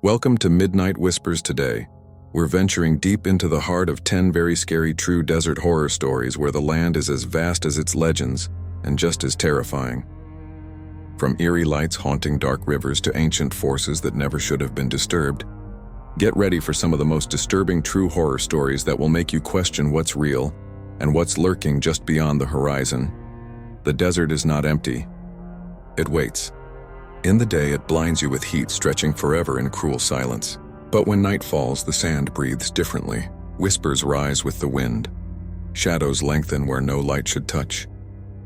Welcome to Midnight Whispers today. We're venturing deep into the heart of 10 very scary true desert horror stories where the land is as vast as its legends and just as terrifying. From eerie lights haunting dark rivers to ancient forces that never should have been disturbed, get ready for some of the most disturbing true horror stories that will make you question what's real and what's lurking just beyond the horizon. The desert is not empty. It waits. In the day, it blinds you with heat stretching forever in cruel silence. But when night falls, the sand breathes differently. Whispers rise with the wind. Shadows lengthen where no light should touch.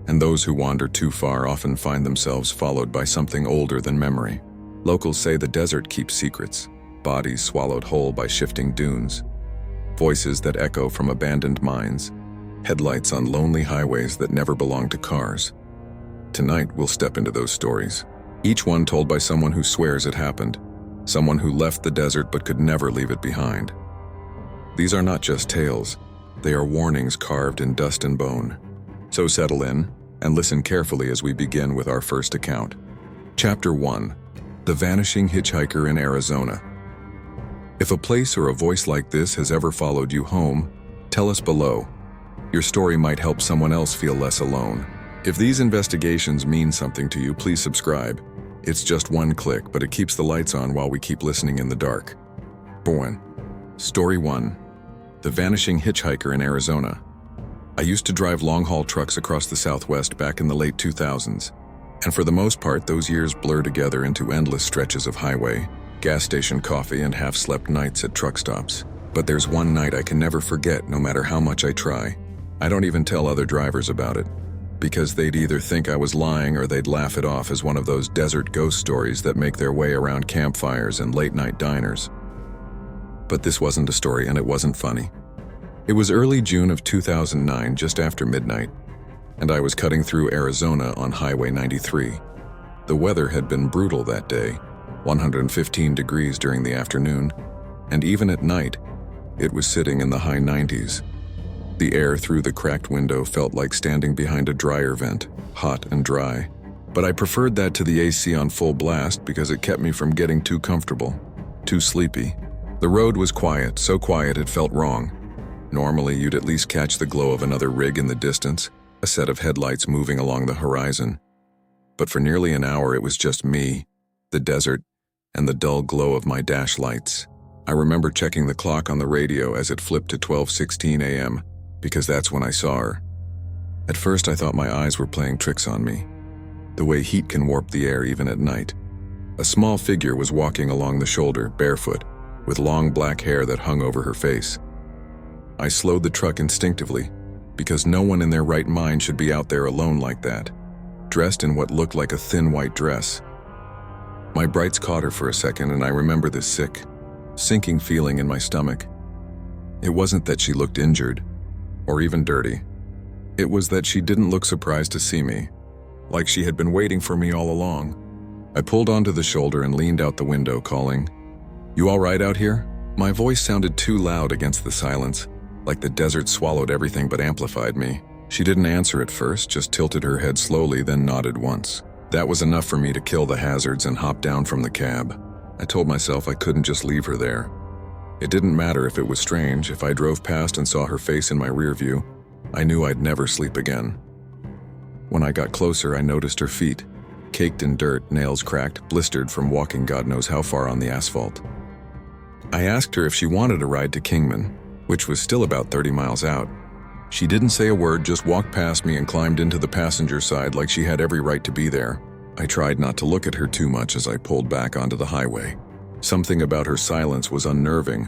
And those who wander too far often find themselves followed by something older than memory. Locals say the desert keeps secrets, bodies swallowed whole by shifting dunes, voices that echo from abandoned mines, headlights on lonely highways that never belonged to cars. Tonight, we'll step into those stories, each one told by someone who swears it happened, someone who left the desert but could never leave it behind. These are not just tales, they are warnings carved in dust and bone. So settle in and listen carefully as we begin with our first account. Chapter 1. The Vanishing Hitchhiker in Arizona. If a place or a voice like this has ever followed you home, tell us below. Your story might help someone else feel less alone. If these investigations mean something to you, please subscribe. It's just one click, but it keeps the lights on while we keep listening in the dark. Story 1. The Vanishing Hitchhiker in Arizona. I used to drive long-haul trucks across the Southwest back in the late 2000s, and for the most part, those years blur together into endless stretches of highway, gas station coffee, and half-slept nights at truck stops. But there's one night I can never forget, no matter how much I try. I don't even tell other drivers about it, because they'd either think I was lying or they'd laugh it off as one of those desert ghost stories that make their way around campfires and late-night diners. But this wasn't a story, and it wasn't funny. It was early June of 2009, just after midnight, and I was cutting through Arizona on Highway 93. The weather had been brutal that day, 115 degrees during the afternoon, and even at night, it was sitting in the high 90s. The air through the cracked window felt like standing behind a dryer vent, hot and dry. But I preferred that to the AC on full blast because it kept me from getting too comfortable, too sleepy. The road was quiet, so quiet it felt wrong. Normally, you'd at least catch the glow of another rig in the distance, a set of headlights moving along the horizon. But for nearly an hour, it was just me, the desert, and the dull glow of my dash lights. I remember checking the clock on the radio as it flipped to 12:16 a.m., because that's when I saw her. At first, I thought my eyes were playing tricks on me, the way heat can warp the air even at night. A small figure was walking along the shoulder, barefoot, with long black hair that hung over her face. I slowed the truck instinctively, because no one in their right mind should be out there alone like that, dressed in what looked like a thin white dress. My brights caught her for a second, and I remember this sick, sinking feeling in my stomach. It wasn't that she looked injured, or even dirty. It was that she didn't look surprised to see me, like she had been waiting for me all along. I pulled onto the shoulder and leaned out the window, calling, "You all right out here?" My voice sounded too loud against the silence, like the desert swallowed everything but amplified me. She didn't answer at first, just tilted her head slowly, then nodded once. That was enough for me to kill the hazards and hop down from the cab. I told myself I couldn't just leave her there. It didn't matter if it was strange. If I drove past and saw her face in my rear view, I knew I'd never sleep again. When I got closer, I noticed her feet, caked in dirt, nails cracked, blistered from walking God knows how far on the asphalt. I asked her if she wanted a ride to Kingman, which was still about 30 miles out. She didn't say a word, just walked past me and climbed into the passenger side like she had every right to be there. I tried not to look at her too much as I pulled back onto the highway. Something about her silence was unnerving,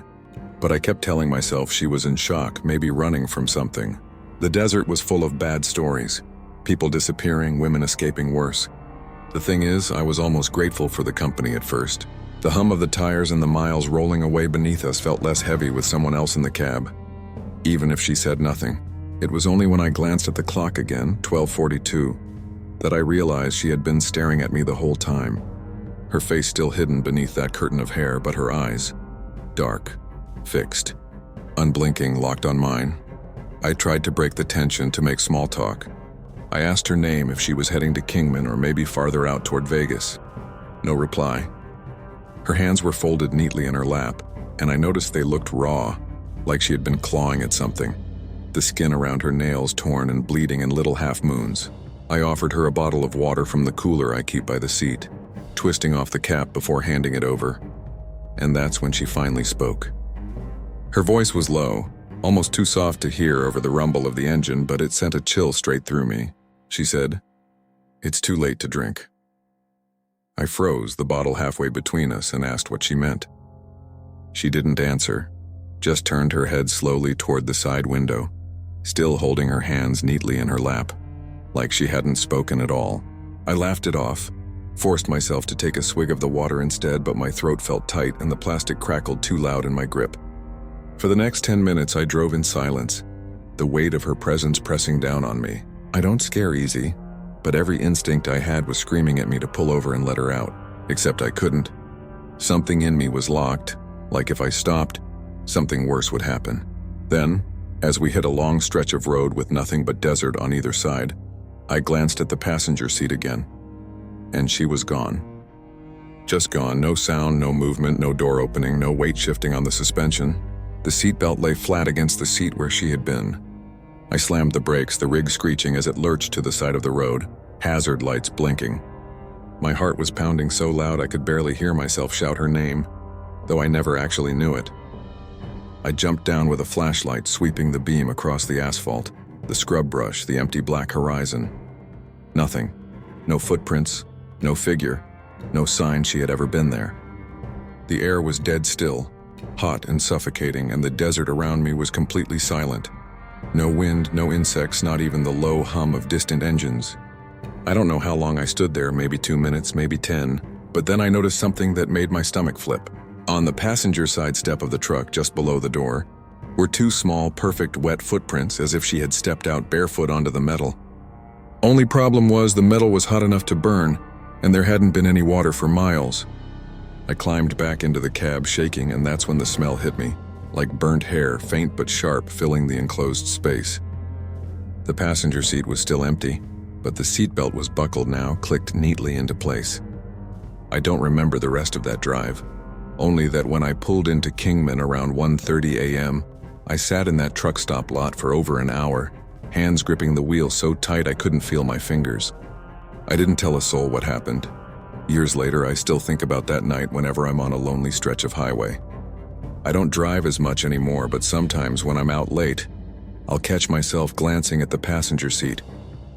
but I kept telling myself she was in shock, maybe running from something. The desert was full of bad stories, people disappearing, women escaping worse. The thing is, I was almost grateful for the company at first. The hum of the tires and the miles rolling away beneath us felt less heavy with someone else in the cab, even if she said nothing. It was only when I glanced at the clock again, 12:42, that I realized she had been staring at me the whole time. Her face still hidden beneath that curtain of hair, but her eyes, dark, fixed, unblinking, locked on mine. I tried to break the tension, to make small talk. I asked her name, if she was heading to Kingman or maybe farther out toward Vegas. No reply. Her hands were folded neatly in her lap, and I noticed they looked raw, like she had been clawing at something. The skin around her nails torn and bleeding in little half-moons. I offered her a bottle of water from the cooler I keep by the seat, twisting off the cap before handing it over. And that's when she finally spoke. Her voice was low, almost too soft to hear over the rumble of the engine, but it sent a chill straight through me. She said, "It's too late to drink." I froze, the bottle halfway between us, and asked what she meant. She didn't answer, just turned her head slowly toward the side window, still holding her hands neatly in her lap, like she hadn't spoken at all. I laughed it off, forced myself to take a swig of the water instead, but my throat felt tight and the plastic crackled too loud in my grip. For the next 10 minutes, I drove in silence, the weight of her presence pressing down on me. I don't scare easy, but every instinct I had was screaming at me to pull over and let her out, except I couldn't. Something in me was locked, like if I stopped, something worse would happen. Then, as we hit a long stretch of road with nothing but desert on either side, I glanced at the passenger seat again, and she was gone. Just gone, no sound, no movement, no door opening, no weight shifting on the suspension. The seatbelt lay flat against the seat where she had been. I slammed the brakes, the rig screeching as it lurched to the side of the road, hazard lights blinking. My heart was pounding so loud I could barely hear myself shout her name, though I never actually knew it. I jumped down with a flashlight, sweeping the beam across the asphalt, the scrub brush, the empty black horizon. Nothing. No footprints, no figure, no sign she had ever been there. The air was dead still, hot and suffocating, and the desert around me was completely silent. No wind, no insects, not even the low hum of distant engines. I don't know how long I stood there, maybe 2 minutes, maybe 10, but then I noticed something that made my stomach flip. On the passenger side step of the truck, just below the door, were 2 small, perfect wet footprints, as if she had stepped out barefoot onto the metal. Only problem was the metal was hot enough to burn, and there hadn't been any water for miles. I climbed back into the cab, shaking, and that's when the smell hit me, like burnt hair, faint but sharp, filling the enclosed space. The passenger seat was still empty, but the seatbelt was buckled now, clicked neatly into place. I don't remember the rest of that drive, only that when I pulled into Kingman around 1:30 a.m., I sat in that truck stop lot for over an hour, hands gripping the wheel so tight I couldn't feel my fingers. I didn't tell a soul what happened. Years later, I still think about that night whenever I'm on a lonely stretch of highway. I don't drive as much anymore, but sometimes when I'm out late, I'll catch myself glancing at the passenger seat,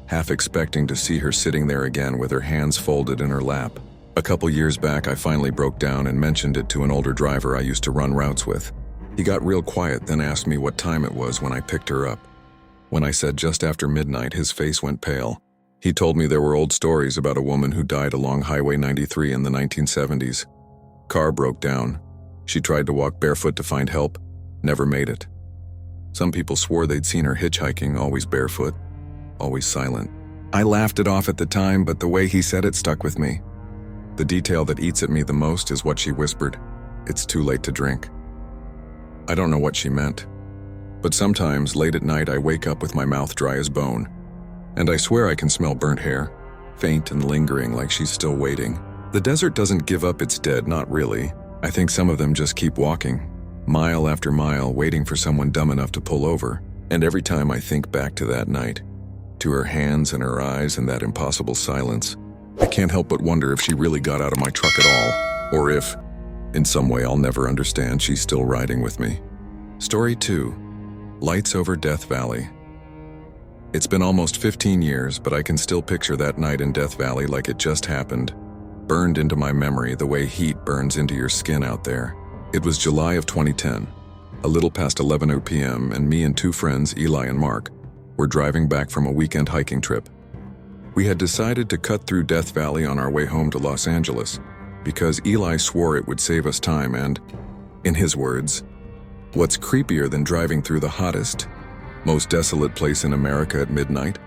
half expecting to see her sitting there again with her hands folded in her lap. A couple years back, I finally broke down and mentioned it to an older driver I used to run routes with. He got real quiet, then asked me what time it was when I picked her up. When I said just after midnight, his face went pale. He told me there were old stories about a woman who died along Highway 93 in the 1970s. Car broke down. She tried to walk barefoot to find help, never made it. Some people swore they'd seen her hitchhiking, always barefoot, always silent. I laughed it off at the time, but the way he said it stuck with me. The detail that eats at me the most is what she whispered. "It's too late to drink." I don't know what she meant, but sometimes late at night I wake up with my mouth dry as bone, and I swear I can smell burnt hair, faint and lingering, like she's still waiting. The desert doesn't give up its dead, not really. I think some of them just keep walking, mile after mile, waiting for someone dumb enough to pull over. And every time I think back to that night, to her hands and her eyes and that impossible silence, I can't help but wonder if she really got out of my truck at all, or if, in some way I'll never understand, she's still riding with me. Story 2. Lights over Death Valley. It's been almost 15 years, but I can still picture that night in Death Valley like it just happened, burned into my memory the way heat burns into your skin out there. It was July of 2010, a little past 11 p.m., and me and 2 friends, Eli and Mark, were driving back from a weekend hiking trip. We had decided to cut through Death Valley on our way home to Los Angeles because Eli swore it would save us time and, in his words, what's creepier than driving through the hottest, most desolate place in America at midnight?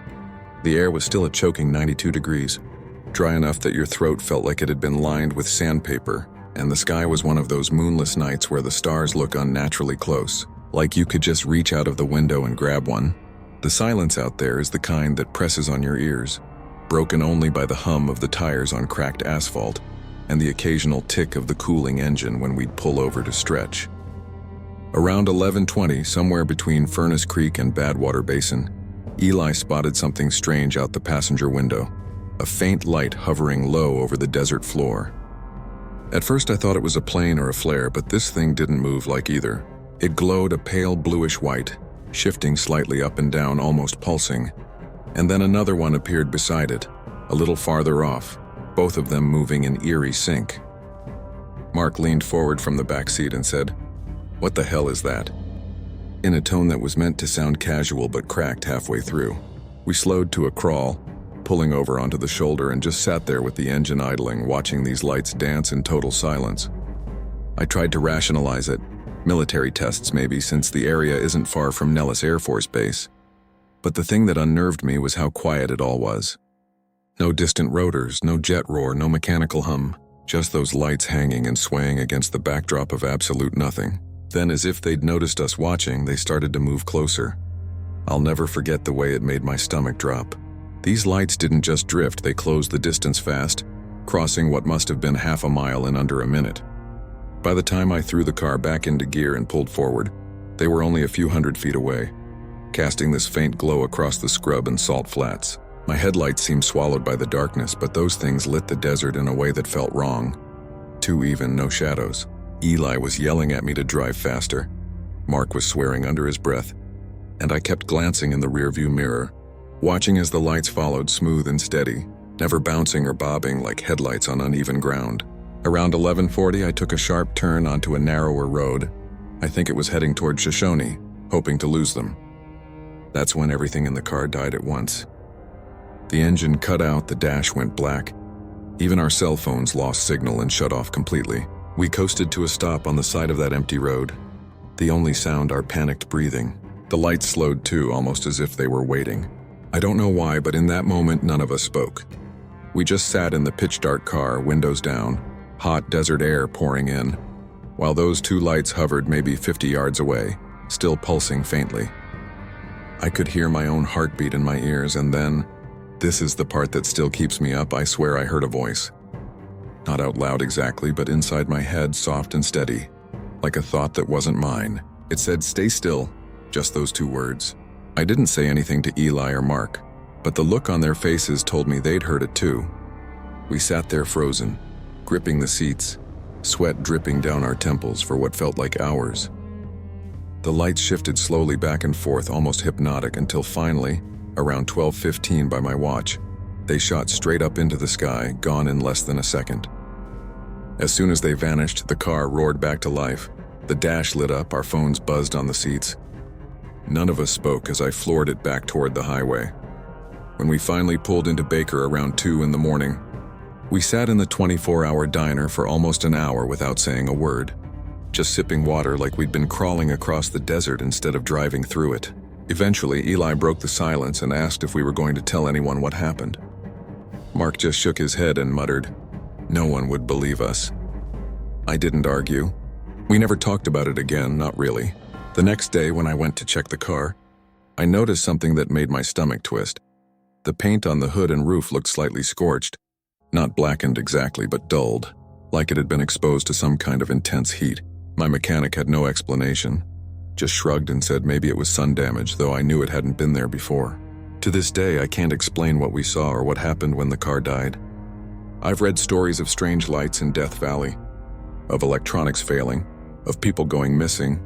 The air was still a choking 92 degrees, dry enough that your throat felt like it had been lined with sandpaper, and the sky was one of those moonless nights where the stars look unnaturally close, like you could just reach out of the window and grab one. The silence out there is the kind that presses on your ears, broken only by the hum of the tires on cracked asphalt, and the occasional tick of the cooling engine when we'd pull over to stretch. Around 11:20, somewhere between Furnace Creek and Badwater Basin, Eli spotted something strange out the passenger window, a faint light hovering low over the desert floor. At first I thought it was a plane or a flare, but this thing didn't move like either. It glowed a pale bluish white, shifting slightly up and down, almost pulsing. And then another one appeared beside it, a little farther off, both of them moving in eerie sync. Mark leaned forward from the back seat and said, "What the hell is that?" in a tone that was meant to sound casual but cracked halfway through. We slowed to a crawl, pulling over onto the shoulder, and just sat there with the engine idling, watching these lights dance in total silence. I tried to rationalize it. Military tests maybe, since the area isn't far from Nellis Air Force Base. But the thing that unnerved me was how quiet it all was. No distant rotors, no jet roar, no mechanical hum, just those lights hanging and swaying against the backdrop of absolute nothing. Then, as if they'd noticed us watching, they started to move closer. I'll never forget the way it made my stomach drop. These lights didn't just drift, they closed the distance fast, crossing what must have been half a mile in under a minute. By the time I threw the car back into gear and pulled forward, they were only a few hundred feet away, casting this faint glow across the scrub and salt flats. My headlights seemed swallowed by the darkness, but those things lit the desert in a way that felt wrong. Too even, no shadows. Eli was yelling at me to drive faster. Mark was swearing under his breath, and I kept glancing in the rearview mirror, watching as the lights followed, smooth and steady, never bouncing or bobbing like headlights on uneven ground. Around 11:40, I took a sharp turn onto a narrower road. I think it was heading toward Shoshone, hoping to lose them. That's when everything in the car died at once. The engine cut out, the dash went black. Even our cell phones lost signal and shut off completely. We coasted to a stop on the side of that empty road, the only sound our panicked breathing. The lights slowed too, almost as if they were waiting. I don't know why, but in that moment none of us spoke. We just sat in the pitch-dark car, windows down, hot desert air pouring in, while those two lights hovered maybe 50 yards away, still pulsing faintly. I could hear my own heartbeat in my ears, and then, this is the part that still keeps me up, I swear I heard a voice. Not out loud exactly, but inside my head, soft and steady, like a thought that wasn't mine. It said, "Stay still," just those two words. I didn't say anything to Eli or Mark, but the look on their faces told me they'd heard it too. We sat there frozen, gripping the seats, sweat dripping down our temples for what felt like hours. The lights shifted slowly back and forth, almost hypnotic, until finally, around 12:15 by my watch, they shot straight up into the sky, gone in less than a second. As soon as they vanished, the car roared back to life. The dash lit up, our phones buzzed on the seats. None of us spoke as I floored it back toward the highway. When we finally pulled into Baker around 2 in the morning, we sat in the 24-hour diner for almost an hour without saying a word, just sipping water like we'd been crawling across the desert instead of driving through it. Eventually, Eli broke the silence and asked if we were going to tell anyone what happened. Mark just shook his head and muttered, "No one would believe us." I didn't argue. We never talked about it again, not really. The next day, when I went to check the car, I noticed something that made my stomach twist. The paint on the hood and roof looked slightly scorched, not blackened exactly, but dulled, like it had been exposed to some kind of intense heat. My mechanic had no explanation, just shrugged and said maybe it was sun damage, though I knew it hadn't been there before. To this day, I can't explain what we saw or what happened when the car died. I've read stories of strange lights in Death Valley, of electronics failing, of people going missing,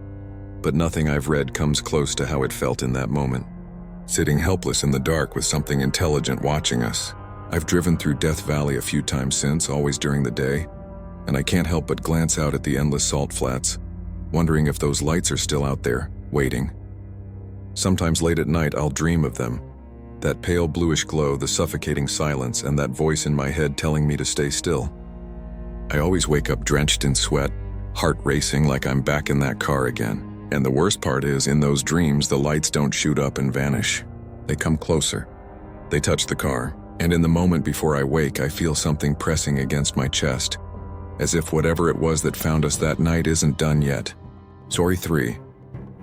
but nothing I've read comes close to how it felt in that moment. Sitting helpless in the dark with something intelligent watching us. I've driven through Death Valley a few times since, always during the day, and I can't help but glance out at the endless salt flats, wondering if those lights are still out there, waiting. Sometimes late at night I'll dream of them. That pale bluish glow, the suffocating silence, and that voice in my head telling me to stay still. I always wake up drenched in sweat, heart racing like I'm back in that car again. And the worst part is, in those dreams, the lights don't shoot up and vanish. They come closer. They touch the car, and in the moment before I wake, I feel something pressing against my chest, as if whatever it was that found us that night isn't done yet. Story 3.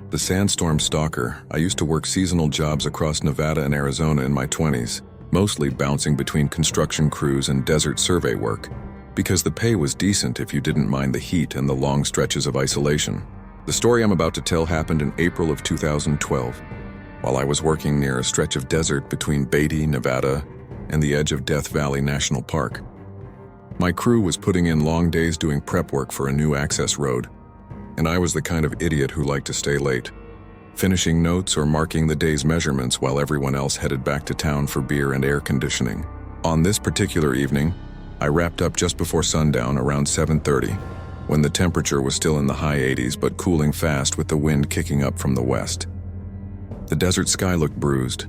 The Sandstorm Stalker. I used to work seasonal jobs across Nevada and Arizona in my 20s, mostly bouncing between construction crews and desert survey work. because the pay was decent if you didn't mind the heat and the long stretches of isolation. The story I'm about to tell happened in April of 2012, while I was working near a stretch of desert between Beatty, Nevada, and the edge of Death Valley National Park. My crew was putting in long days doing prep work for a new access road, and I was the kind of idiot who liked to stay late, finishing notes or marking the day's measurements while everyone else headed back to town for beer and air conditioning. On this particular evening, I wrapped up just before sundown around 7:30, when the temperature was still in the high 80s but cooling fast with the wind kicking up from the west. The desert sky looked bruised,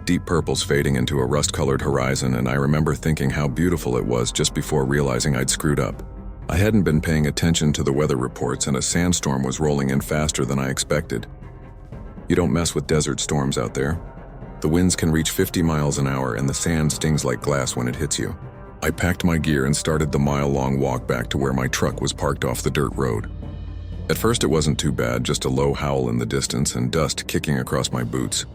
deep purples fading into a rust-colored horizon, and I remember thinking how beautiful it was just before realizing I'd screwed up. I hadn't been paying attention to the weather reports, and a sandstorm was rolling in faster than I expected. You don't mess with desert storms out there. The winds can reach 50 miles an hour, and the sand stings like glass when it hits you. I packed my gear and started the mile-long walk back to where my truck was parked off the dirt road. At first it wasn't too bad, just a low howl in the distance and dust kicking across my boots.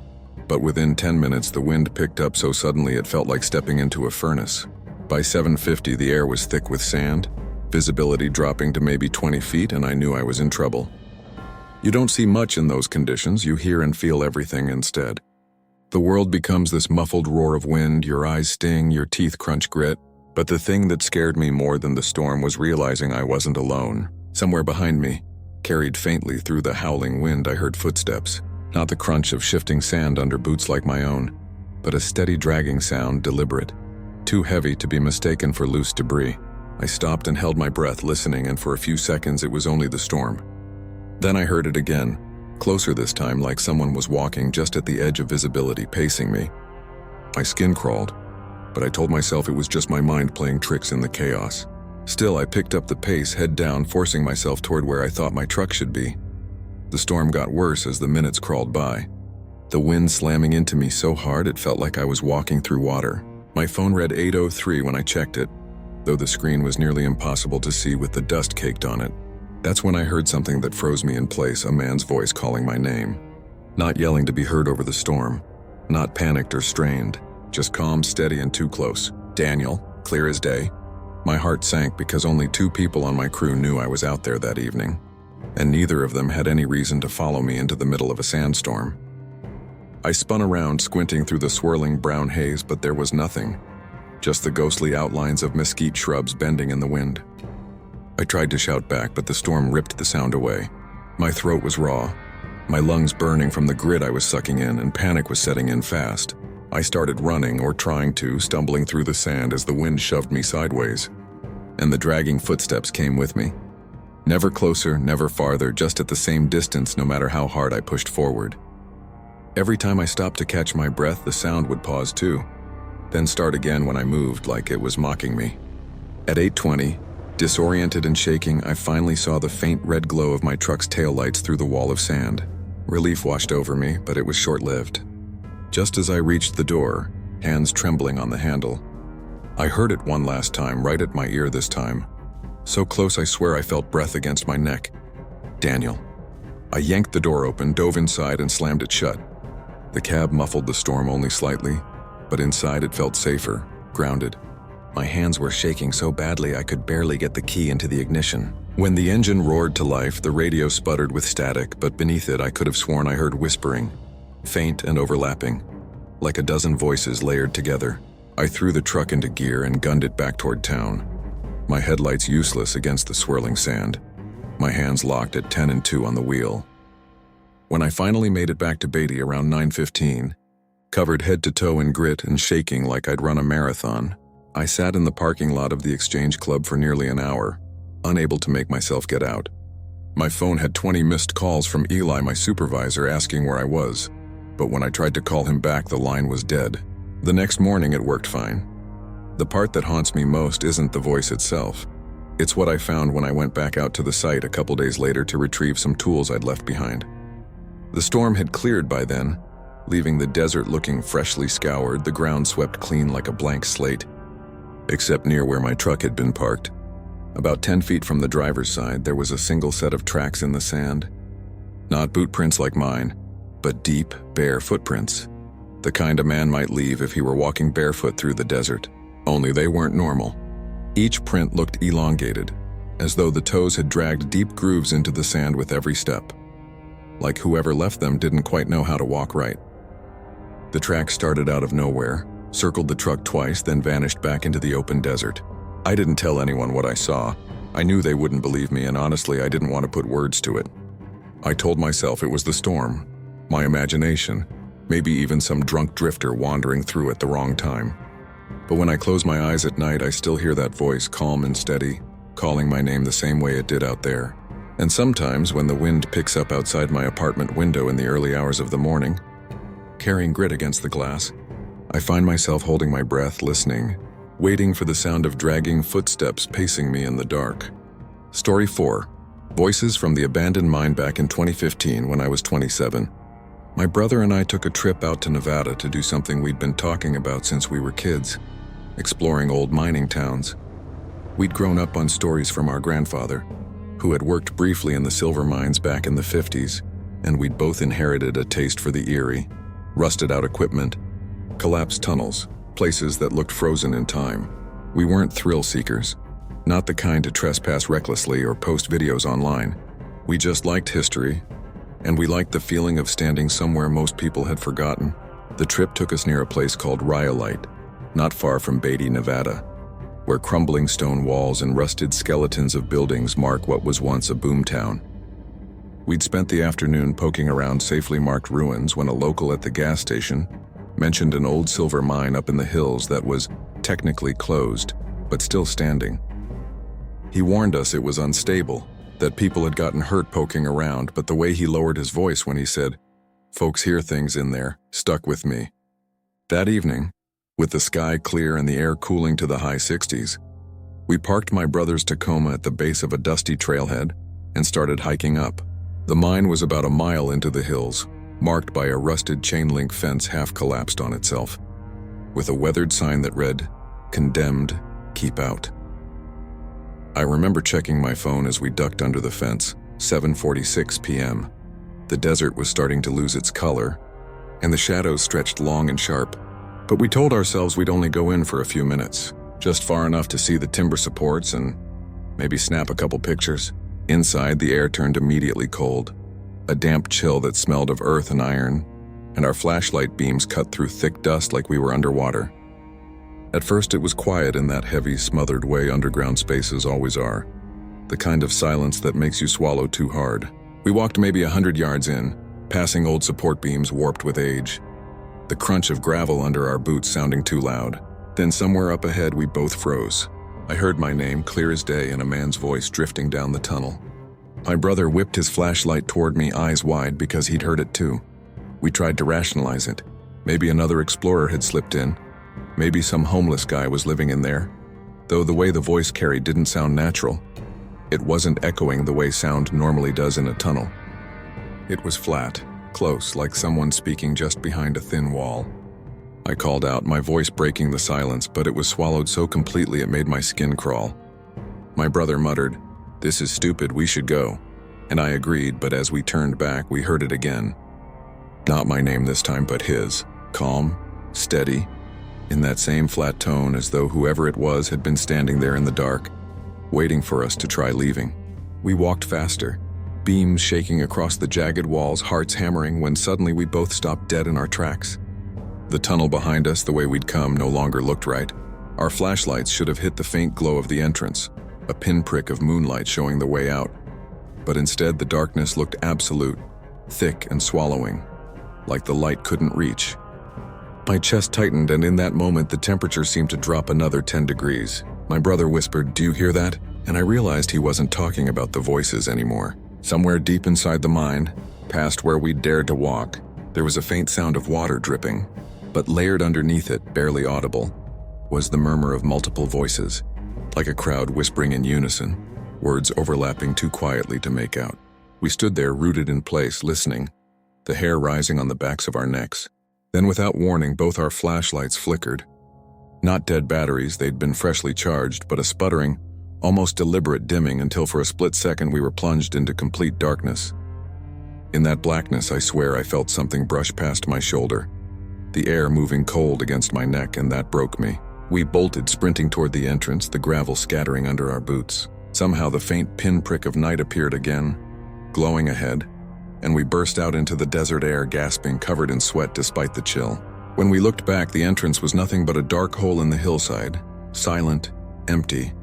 But within 10 minutes the wind picked up so suddenly it felt like stepping into a furnace. By 7:50 the air was thick with sand, visibility dropping to maybe 20 feet, and I knew I was in trouble. You don't see much in those conditions, you hear and feel everything instead. The world becomes this muffled roar of wind, your eyes sting, your teeth crunch grit. But the thing that scared me more than the storm was realizing I wasn't alone. Somewhere behind me, carried faintly through the howling wind, I heard footsteps. Not the crunch of shifting sand under boots like my own, but a steady dragging sound, deliberate, too heavy to be mistaken for loose debris. I stopped and held my breath, listening, and for a few seconds it was only the storm. Then I heard it again, closer this time, like someone was walking just at the edge of visibility, pacing me. My skin crawled, but I told myself it was just my mind playing tricks in the chaos. Still, I picked up the pace, head down, forcing myself toward where I thought my truck should be. The storm got worse as the minutes crawled by, the wind slamming into me so hard it felt like I was walking through water. My phone read 8:03 when I checked it, though the screen was nearly impossible to see with the dust caked on it. That's when I heard something that froze me in place, a man's voice calling my name. Not yelling to be heard over the storm, not panicked or strained, just calm, steady, and too close. Daniel, clear as day. My heart sank because only 2 people on my crew knew I was out there that evening, and neither of them had any reason to follow me into the middle of a sandstorm. I spun around, squinting through the swirling brown haze, but there was nothing, just the ghostly outlines of mesquite shrubs bending in the wind. I tried to shout back, but the storm ripped the sound away. My throat was raw, my lungs burning from the grit I was sucking in, and panic was setting in fast. I started running, or trying to, stumbling through the sand as the wind shoved me sideways, and the dragging footsteps came with me. Never closer, never farther, just at the same distance no matter how hard I pushed forward. Every time I stopped to catch my breath, the sound would pause too, then start again when I moved, like it was mocking me. At 8:20, disoriented and shaking, I finally saw the faint red glow of my truck's taillights through the wall of sand. Relief washed over me, but it was short-lived. Just as I reached the door, hands trembling on the handle, I heard it one last time, right at my ear this time. So close I swear I felt breath against my neck. Daniel. I yanked the door open, dove inside, and slammed it shut. The cab muffled the storm only slightly, but inside it felt safer, grounded. My hands were shaking so badly I could barely get the key into the ignition. When the engine roared to life, the radio sputtered with static, but beneath it I could have sworn I heard whispering, faint and overlapping, like a dozen voices layered together. I threw the truck into gear and gunned it back toward town, my headlights useless against the swirling sand, my hands locked at 10 and 2 on the wheel. When I finally made it back to Beatty around 9:15, covered head to toe in grit and shaking like I'd run a marathon, I sat in the parking lot of the Exchange Club for nearly an hour, unable to make myself get out. My phone had 20 missed calls from Eli, my supervisor, asking where I was, but when I tried to call him back, the line was dead. The next morning it worked fine. The part that haunts me most isn't the voice itself. It's what I found when I went back out to the site a couple days later to retrieve some tools I'd left behind. The storm had cleared by then, leaving the desert looking freshly scoured, the ground swept clean like a blank slate, except near where my truck had been parked. About 10 feet from the driver's side, there was a single set of tracks in the sand. Not boot prints like mine, but deep, bare footprints. The kind a man might leave if he were walking barefoot through the desert. Only they weren't normal. Each print looked elongated, as though the toes had dragged deep grooves into the sand with every step. Like whoever left them didn't quite know how to walk right. The track started out of nowhere, circled the truck twice, then vanished back into the open desert. I didn't tell anyone what I saw. I knew they wouldn't believe me, and honestly, I didn't want to put words to it. I told myself it was the storm, my imagination, maybe even some drunk drifter wandering through at the wrong time. But when I close my eyes at night, I still hear that voice, calm and steady, calling my name the same way it did out there. And sometimes, when the wind picks up outside my apartment window in the early hours of the morning, carrying grit against the glass, I find myself holding my breath, listening, waiting for the sound of dragging footsteps pacing me in the dark. Story 4. Voices from the Abandoned Mine. Back in 2015, when I was 27, my brother and I took a trip out to Nevada to do something we'd been talking about since we were kids, exploring old mining towns. We'd grown up on stories from our grandfather, who had worked briefly in the silver mines back in the 50s, and we'd both inherited a taste for the eerie, rusted-out equipment, collapsed tunnels, places that looked frozen in time. We weren't thrill seekers, not the kind to trespass recklessly or post videos online. We just liked history, and we liked the feeling of standing somewhere most people had forgotten. The trip took us near a place called Rhyolite, not far from Beatty, Nevada, where crumbling stone walls and rusted skeletons of buildings mark what was once a boomtown. We'd spent the afternoon poking around safely marked ruins when a local at the gas station mentioned an old silver mine up in the hills that was technically closed, but still standing. He warned us it was unstable, that people had gotten hurt poking around, but the way he lowered his voice when he said, "Folks hear things in there," stuck with me. That evening, with the sky clear and the air cooling to the high 60s, we parked my brother's Tacoma at the base of a dusty trailhead and started hiking up. The mine was about a mile into the hills, marked by a rusted chain-link fence half collapsed on itself, with a weathered sign that read, "Condemned, keep out." I remember checking my phone as we ducked under the fence, 7:46 p.m. The desert was starting to lose its color, and the shadows stretched long and sharp. But we told ourselves we'd only go in for a few minutes, just far enough to see the timber supports and maybe snap a couple pictures. Inside, the air turned immediately cold, a damp chill that smelled of earth and iron, and our flashlight beams cut through thick dust like we were underwater. At first, it was quiet in that heavy, smothered way underground spaces always are, the kind of silence that makes you swallow too hard. We walked maybe 100 yards in, passing old support beams warped with age, the crunch of gravel under our boots sounding too loud. Then somewhere up ahead, we both froze. I heard my name clear as day in a man's voice drifting down the tunnel. My brother whipped his flashlight toward me, eyes wide, because he'd heard it too. We tried to rationalize it. Maybe another explorer had slipped in. Maybe some homeless guy was living in there. Though the way the voice carried didn't sound natural. It wasn't echoing the way sound normally does in a tunnel. It was flat, close, like someone speaking just behind a thin wall. I called out, my voice breaking the silence, but it was swallowed so completely it made my skin crawl. My brother muttered, "This is stupid, we should go." And I agreed, but as we turned back, we heard it again. Not my name this time, but his. Calm, steady, in that same flat tone, as though whoever it was had been standing there in the dark, waiting for us to try leaving. We walked faster, beams shaking across the jagged walls, hearts hammering, when suddenly we both stopped dead in our tracks. The tunnel behind us, the way we'd come, no longer looked right. Our flashlights should have hit the faint glow of the entrance, a pinprick of moonlight showing the way out. But instead, the darkness looked absolute, thick and swallowing, like the light couldn't reach. My chest tightened, and in that moment, the temperature seemed to drop another 10 degrees. My brother whispered, "Do you hear that?" And I realized he wasn't talking about the voices anymore. Somewhere deep inside the mine, past where we'd dared to walk, there was a faint sound of water dripping, but layered underneath it, barely audible, was the murmur of multiple voices, like a crowd whispering in unison, words overlapping too quietly to make out. We stood there, rooted in place, listening, the hair rising on the backs of our necks. Then, without warning, both our flashlights flickered. Not dead batteries, they'd been freshly charged, but a sputtering, almost deliberate dimming until for a split second we were plunged into complete darkness. In that blackness, I swear I felt something brush past my shoulder, the air moving cold against my neck, and that broke me. We bolted, sprinting toward the entrance, the gravel scattering under our boots. Somehow the faint pinprick of night appeared again, glowing ahead, and we burst out into the desert air, gasping, covered in sweat despite the chill. When we looked back, the entrance was nothing but a dark hole in the hillside, silent, empty,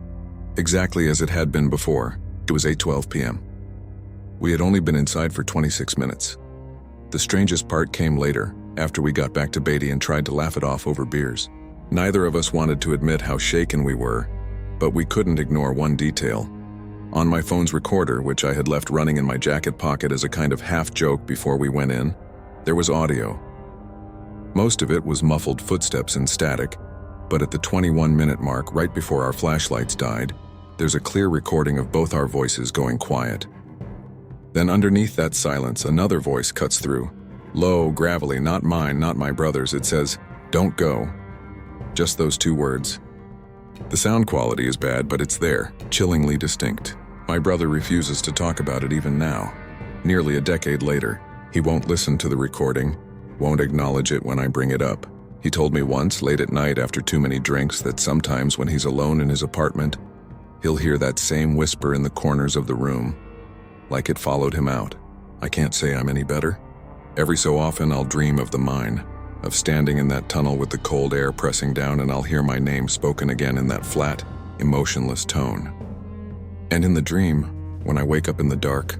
exactly as it had been before. It was 8:12 p.m. We had only been inside for 26 minutes. The strangest part came later, after we got back to Beatty and tried to laugh it off over beers. Neither of us wanted to admit how shaken we were, but we couldn't ignore one detail. On my phone's recorder, which I had left running in my jacket pocket as a kind of half-joke before we went in, there was audio. Most of it was muffled footsteps and static, but at the 21-minute mark, right before our flashlights died, there's a clear recording of both our voices going quiet. Then underneath that silence, another voice cuts through. Low, gravelly, not mine, not my brother's. It says, "Don't go." Just those two words. The sound quality is bad, but it's there, chillingly distinct. My brother refuses to talk about it even now. Nearly a decade later, he won't listen to the recording, won't acknowledge it when I bring it up. He told me once, late at night after too many drinks, that sometimes when he's alone in his apartment, he'll hear that same whisper in the corners of the room, like it followed him out. I can't say I'm any better. Every so often I'll dream of the mine, of standing in that tunnel with the cold air pressing down, and I'll hear my name spoken again in that flat, emotionless tone. And in the dream, when I wake up in the dark,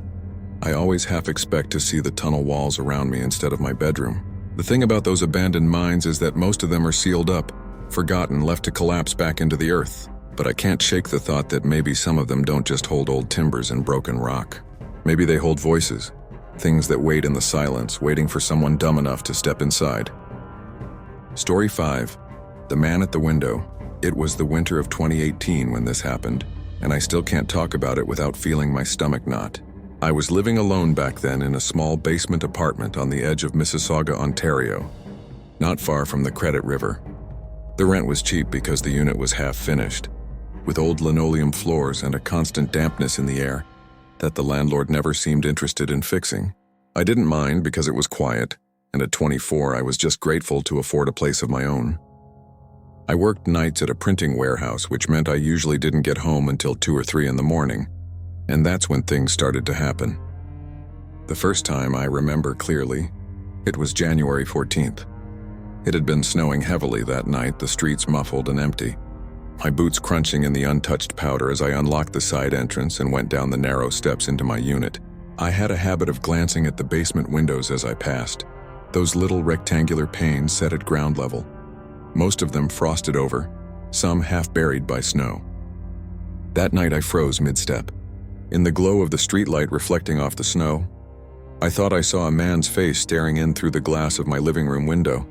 I always half expect to see the tunnel walls around me instead of my bedroom. The thing about those abandoned mines is that most of them are sealed up, forgotten, left to collapse back into the earth. But I can't shake the thought that maybe some of them don't just hold old timbers and broken rock. Maybe they hold voices, things that wait in the silence, waiting for someone dumb enough to step inside. Story 5. The Man at the Window. It was the winter of 2018 when this happened, and I still can't talk about it without feeling my stomach knot. I was living alone back then in a small basement apartment on the edge of Mississauga, Ontario, not far from the Credit River. The rent was cheap because the unit was half finished, with old linoleum floors and a constant dampness in the air that the landlord never seemed interested in fixing. I didn't mind because it was quiet, and at 24 I was just grateful to afford a place of my own. I worked nights at a printing warehouse, which meant I usually didn't get home until 2 or 3 in the morning, and that's when things started to happen. The first time I remember clearly, it was January 14th. It had been snowing heavily that night, the streets muffled and empty, my boots crunching in the untouched powder as I unlocked the side entrance and went down the narrow steps into my unit. I had a habit of glancing at the basement windows as I passed, those little rectangular panes set at ground level, most of them frosted over, some half buried by snow. That night I froze mid-step. In the glow of the streetlight reflecting off the snow, I thought I saw a man's face staring in through the glass of my living room window.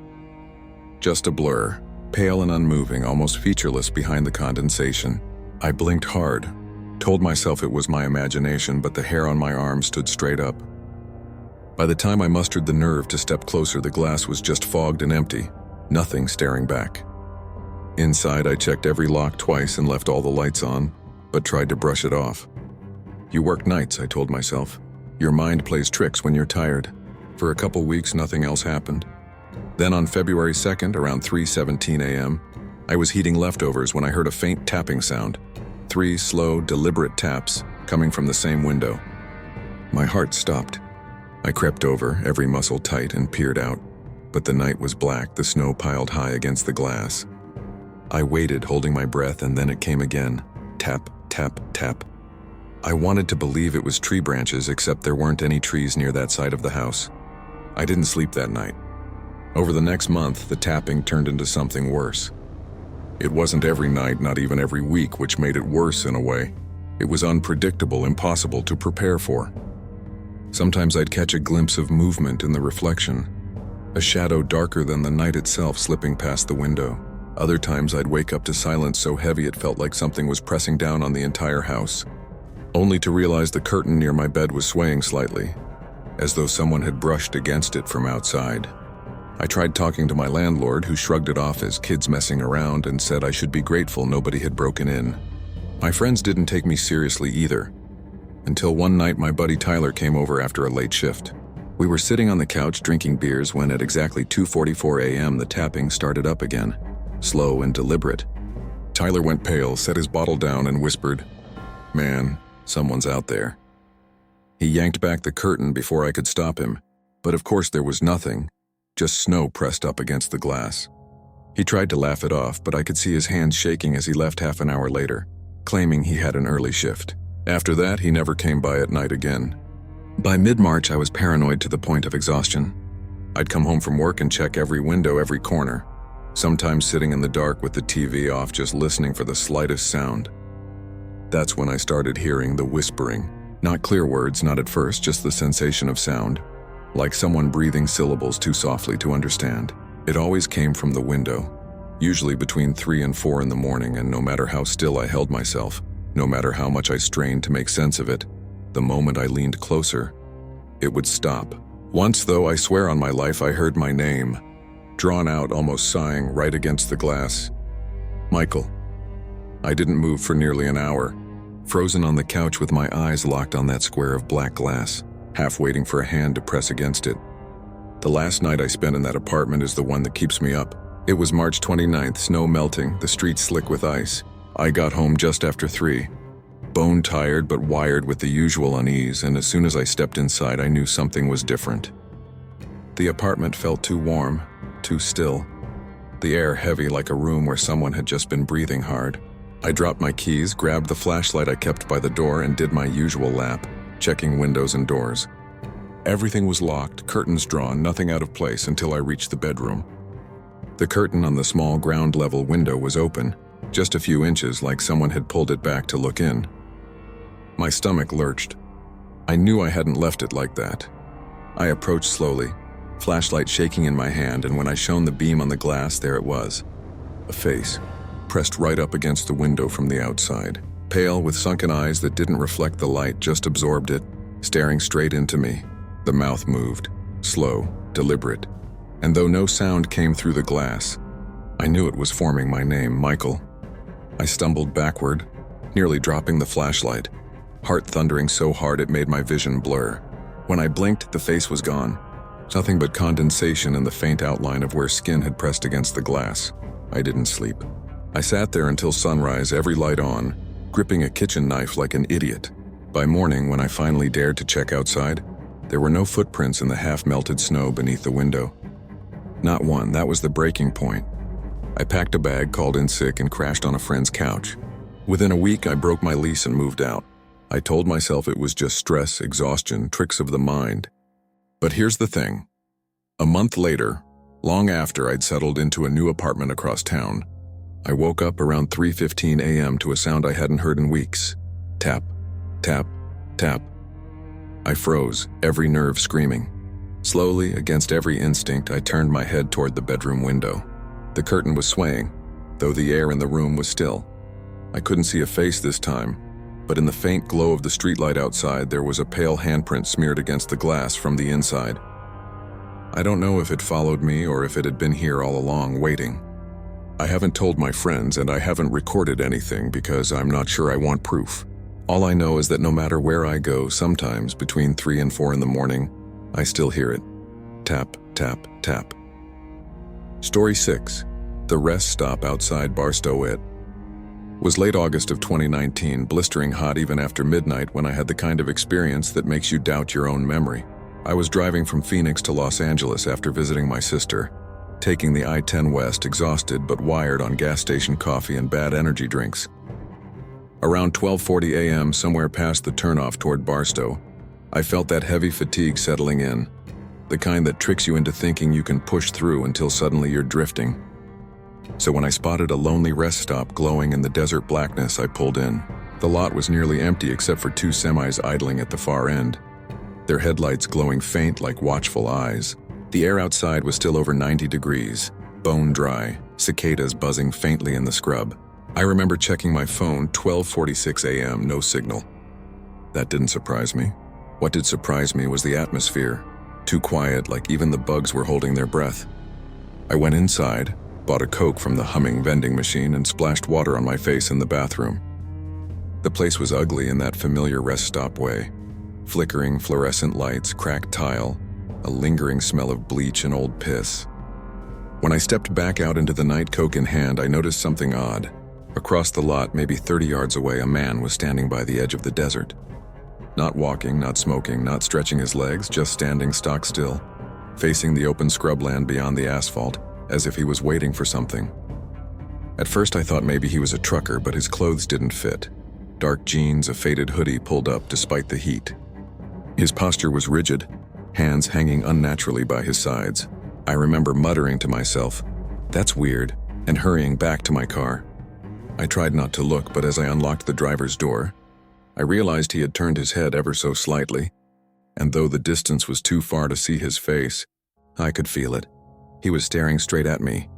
Just a blur, pale and unmoving, almost featureless behind the condensation. I blinked hard, told myself it was my imagination, but the hair on my arm stood straight up. By the time I mustered the nerve to step closer, the glass was just fogged and empty, nothing staring back. Inside, I checked every lock twice and left all the lights on, but tried to brush it off. You work nights, I told myself. Your mind plays tricks when you're tired. For a couple weeks, nothing else happened. Then on February 2nd, around 3:17 a.m., I was heating leftovers when I heard a faint tapping sound. 3 slow, deliberate taps coming from the same window. My heart stopped. I crept over, every muscle tight, and peered out. But the night was black, the snow piled high against the glass. I waited, holding my breath, and then it came again. Tap, tap, tap. I wanted to believe it was tree branches, except there weren't any trees near that side of the house. I didn't sleep that night. Over the next month, the tapping turned into something worse. It wasn't every night, not even every week, which made it worse in a way. It was unpredictable, impossible to prepare for. Sometimes I'd catch a glimpse of movement in the reflection, a shadow darker than the night itself slipping past the window. Other times I'd wake up to silence so heavy it felt like something was pressing down on the entire house, only to realize the curtain near my bed was swaying slightly, as though someone had brushed against it from outside. I tried talking to my landlord, who shrugged it off as kids messing around and said I should be grateful nobody had broken in. My friends didn't take me seriously either, until one night my buddy Tyler came over after a late shift. We were sitting on the couch drinking beers when at exactly 2:44 a.m. the tapping started up again. slow and deliberate. Tyler went pale, set his bottle down, and whispered, "Man, someone's out there." He yanked back the curtain before I could stop him, but of course there was nothing, just snow pressed up against the glass. He tried to laugh it off, but I could see his hands shaking as he left half an hour later, claiming he had an early shift. After that, he never came by at night again. By mid-March, I was paranoid to the point of exhaustion. I'd come home from work and check every window, every corner, sometimes sitting in the dark with the TV off, just listening for the slightest sound. That's when I started hearing the whispering. Not clear words, not at first, just the sensation of sound, like someone breathing syllables too softly to understand. It always came from the window, usually between 3 and 4 in the morning, and no matter how still I held myself, no matter how much I strained to make sense of it, the moment I leaned closer, it would stop. Once, though, I swear on my life, I heard my name, drawn out, almost sighing, right against the glass. Michael. I didn't move for nearly an hour, frozen on the couch with my eyes locked on that square of black glass, half waiting for a hand to press against it. The last night I spent in that apartment is the one that keeps me up. It was March 29th, snow melting, the streets slick with ice. I got home just after 3, bone-tired but wired with the usual unease, and as soon as I stepped inside, I knew something was different. The apartment felt too warm, too still. The air heavy like a room where someone had just been breathing hard. I dropped my keys, grabbed the flashlight I kept by the door, and did my usual lap, checking windows and doors. Everything was locked, curtains drawn, nothing out of place until I reached the bedroom. The curtain on the small ground-level window was open, just a few inches, like someone had pulled it back to look in. My stomach lurched. I knew I hadn't left it like that. I approached slowly, flashlight shaking in my hand, and when I shone the beam on the glass, there it was. A face, pressed right up against the window from the outside. Pale, with sunken eyes that didn't reflect the light, just absorbed it, staring straight into me. The mouth moved, slow, deliberate, and though no sound came through the glass, I knew it was forming my name, Michael. I stumbled backward, nearly dropping the flashlight, heart thundering so hard it made my vision blur. When I blinked, the face was gone. Nothing but condensation and the faint outline of where skin had pressed against the glass. I didn't sleep. I sat there until sunrise, every light on, gripping a kitchen knife like an idiot. By morning, when I finally dared to check outside, there were no footprints in the half-melted snow beneath the window. Not one. That was the breaking point. I packed a bag, called in sick, and crashed on a friend's couch. Within a week, I broke my lease and moved out. I told myself it was just stress, exhaustion, tricks of the mind. But here's the thing. A month later, long after I'd settled into a new apartment across town, I woke up around 3:15 a.m. to a sound I hadn't heard in weeks. Tap, tap, tap. I froze, every nerve screaming. Slowly, against every instinct, I turned my head toward the bedroom window. The curtain was swaying, though the air in the room was still. I couldn't see a face this time, but in the faint glow of the streetlight outside, there was a pale handprint smeared against the glass from the inside. I don't know if it followed me or if it had been here all along, waiting. I haven't told my friends, and I haven't recorded anything because I'm not sure I want proof. All I know is that no matter where I go, sometimes between 3 and 4 in the morning, I still hear it. Tap, tap, tap. Story 6. The rest stop outside Barstow. It was late August of 2019, blistering hot even after midnight, when I had the kind of experience that makes you doubt your own memory. I was driving from Phoenix to Los Angeles after visiting my sister, taking the I-10 West, exhausted but wired on gas station coffee and bad energy drinks. Around 12:40 a.m., somewhere past the turnoff toward Barstow, I felt that heavy fatigue settling in, the kind that tricks you into thinking you can push through until suddenly you're drifting. So when I spotted a lonely rest stop glowing in the desert blackness, I pulled in. The lot was nearly empty except for 2 semis idling at the far end, their headlights glowing faint like watchful eyes. The air outside was still over 90 degrees, bone dry, cicadas buzzing faintly in the scrub. I remember checking my phone, 12:46 a.m., no signal. That didn't surprise me. What did surprise me was the atmosphere, too quiet, like even the bugs were holding their breath. I went inside, bought a Coke from the humming vending machine, and splashed water on my face in the bathroom. The place was ugly in that familiar rest stop way. Flickering fluorescent lights, cracked tile, a lingering smell of bleach and old piss. When I stepped back out into the night, Coke in hand, I noticed something odd. Across the lot, maybe 30 yards away, a man was standing by the edge of the desert. Not walking, not smoking, not stretching his legs, just standing stock still, facing the open scrubland beyond the asphalt, as if he was waiting for something. At first I thought maybe he was a trucker, but his clothes didn't fit. Dark jeans, a faded hoodie pulled up despite the heat. His posture was rigid, hands hanging unnaturally by his sides. I remember muttering to myself, "That's weird," and hurrying back to my car. I tried not to look, but as I unlocked the driver's door, I realized he had turned his head ever so slightly, and though the distance was too far to see his face, I could feel it. He was staring straight at me.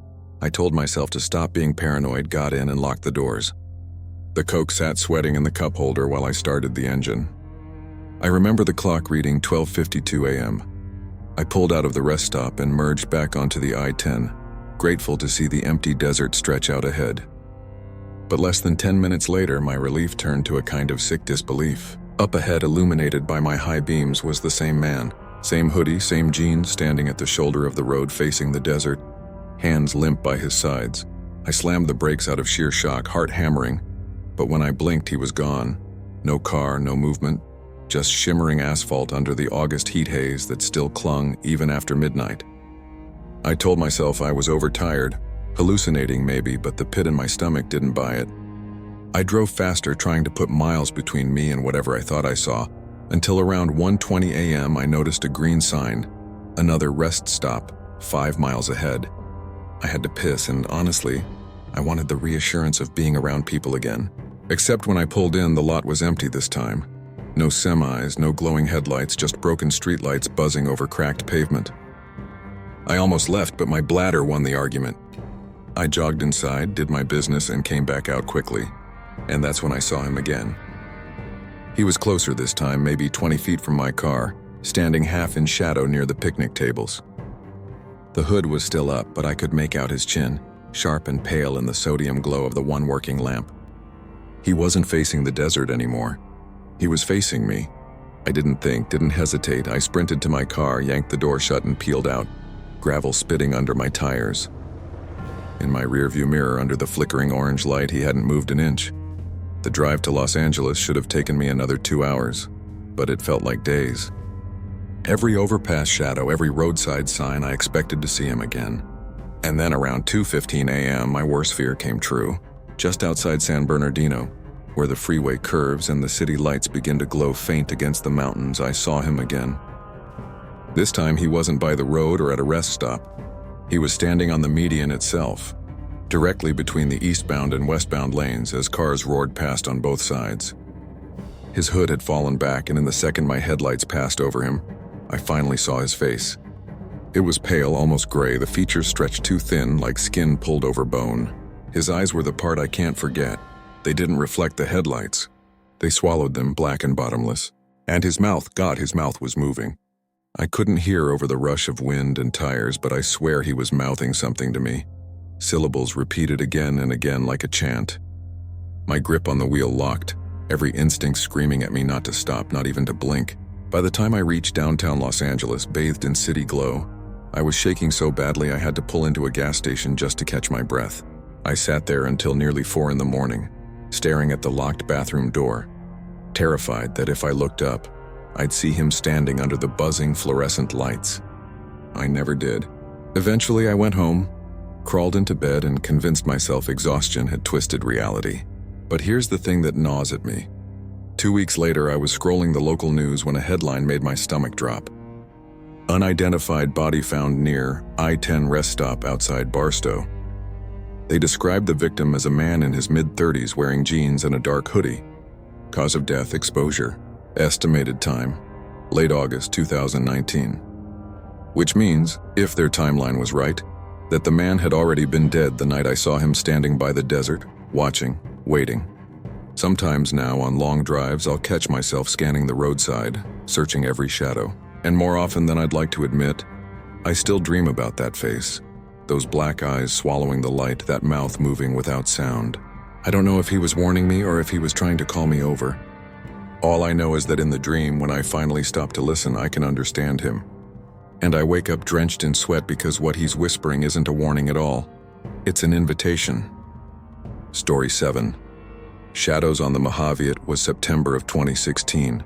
I told myself to stop being paranoid, got in, and locked the doors. The Coke sat sweating in the cup holder while I started the engine. I remember the clock reading 12:52 a.m. I pulled out of the rest stop and merged back onto the I-10, grateful to see the empty desert stretch out ahead. But less than 10 minutes later, my relief turned to a kind of sick disbelief. Up ahead, illuminated by my high beams, was the same man. Same hoodie, same jeans, standing at the shoulder of the road facing the desert, hands limp by his sides. I slammed the brakes out of sheer shock, heart hammering, but when I blinked, he was gone. No car, no movement, just shimmering asphalt under the August heat haze that still clung even after midnight. I told myself I was overtired, hallucinating maybe, but the pit in my stomach didn't buy it. I drove faster, trying to put miles between me and whatever I thought I saw, until around 1:20 a.m. I noticed a green sign, another rest stop, 5 miles ahead. I had to piss, and honestly, I wanted the reassurance of being around people again. Except when I pulled in, the lot was empty this time. No semis, no glowing headlights, just broken streetlights buzzing over cracked pavement. I almost left, but my bladder won the argument. I jogged inside, did my business, and came back out quickly. And that's when I saw him again. He was closer this time, maybe 20 feet from my car, standing half in shadow near the picnic tables. The hood was still up, but I could make out his chin, sharp and pale in the sodium glow of the one working lamp. He wasn't facing the desert anymore. He was facing me. I didn't think, didn't hesitate. I sprinted to my car, yanked the door shut, and peeled out, gravel spitting under my tires. In my rearview mirror, under the flickering orange light, he hadn't moved an inch. The drive to Los Angeles should have taken me another 2 hours, but it felt like days. Every overpass shadow, every roadside sign, I expected to see him again. And then around 2:15 a.m., my worst fear came true. Just outside San Bernardino, where the freeway curves and the city lights begin to glow faint against the mountains, I saw him again. This time he wasn't by the road or at a rest stop. He was standing on the median itself, directly between the eastbound and westbound lanes as cars roared past on both sides. His hood had fallen back, and in the second my headlights passed over him, I finally saw his face. It was pale, almost gray, the features stretched too thin, like skin pulled over bone. His eyes were the part I can't forget. They didn't reflect the headlights. They swallowed them, black and bottomless. And his mouth, God, his mouth was moving. I couldn't hear over the rush of wind and tires, but I swear he was mouthing something to me. Syllables repeated again and again like a chant. My grip on the wheel locked, every instinct screaming at me not to stop, not even to blink. By the time I reached downtown Los Angeles, bathed in city glow, I was shaking so badly I had to pull into a gas station just to catch my breath. I sat there until nearly 4 in the morning, staring at the locked bathroom door, terrified that if I looked up, I'd see him standing under the buzzing fluorescent lights. I never did. Eventually I went home, crawled into bed, and convinced myself exhaustion had twisted reality. But here's the thing that gnaws at me. 2 weeks later, I was scrolling the local news when a headline made my stomach drop. Unidentified body found near I-10 rest stop outside Barstow. They described the victim as a man in his mid-30s wearing jeans and a dark hoodie. Cause of death, exposure. Estimated time, late August 2019. Which means, if their timeline was right, that the man had already been dead the night I saw him standing by the desert, watching, waiting. Sometimes now, on long drives, I'll catch myself scanning the roadside, searching every shadow. And more often than I'd like to admit, I still dream about that face. Those black eyes swallowing the light, that mouth moving without sound. I don't know if he was warning me or if he was trying to call me over. All I know is that in the dream, when I finally stop to listen, I can understand him. And I wake up drenched in sweat because what he's whispering isn't a warning at all. It's an invitation. Story 7. Shadows on the Mojave. It was September of 2016.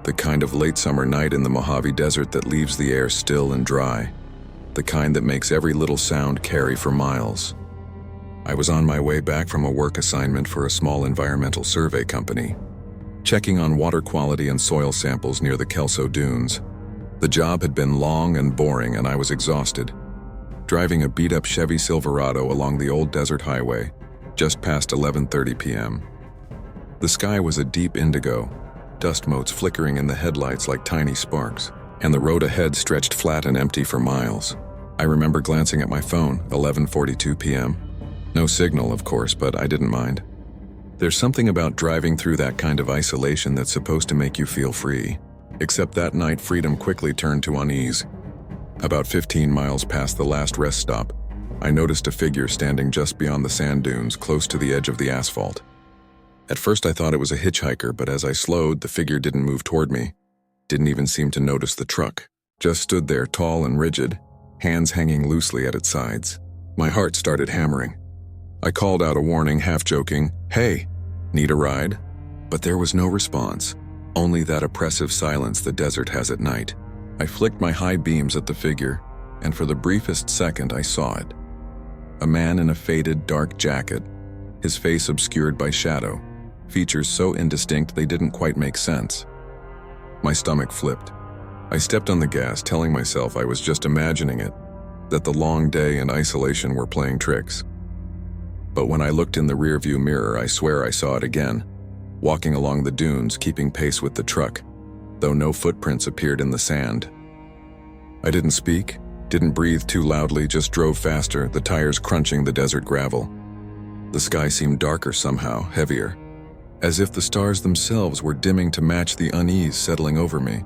The kind of late summer night in the Mojave Desert that leaves the air still and dry. The kind that makes every little sound carry for miles. I was on my way back from a work assignment for a small environmental survey company, checking on water quality and soil samples near the Kelso Dunes. The job had been long and boring, and I was exhausted. Driving a beat-up Chevy Silverado along the old desert highway, just past 11:30 p.m. The sky was a deep indigo, dust motes flickering in the headlights like tiny sparks, and the road ahead stretched flat and empty for miles. I remember glancing at my phone, 11:42 p.m. No signal, of course, but I didn't mind. There's something about driving through that kind of isolation that's supposed to make you feel free. Except that night, freedom quickly turned to unease. About 15 miles past the last rest stop, I noticed a figure standing just beyond the sand dunes, close to the edge of the asphalt. At first I thought it was a hitchhiker, but as I slowed, the figure didn't move toward me. Didn't even seem to notice the truck. Just stood there, tall and rigid, hands hanging loosely at its sides. My heart started hammering. I called out a warning, half joking, "Hey, need a ride?" But there was no response. Only that oppressive silence the desert has at night. I flicked my high beams at the figure, and for the briefest second I saw it. A man in a faded, dark jacket, his face obscured by shadow, features so indistinct they didn't quite make sense. My stomach flipped. I stepped on the gas, telling myself I was just imagining it, that the long day and isolation were playing tricks. But when I looked in the rearview mirror, I swear I saw it again, walking along the dunes, keeping pace with the truck, though no footprints appeared in the sand. I didn't speak, didn't breathe too loudly, just drove faster, the tires crunching the desert gravel. The sky seemed darker somehow, heavier, as if the stars themselves were dimming to match the unease settling over me.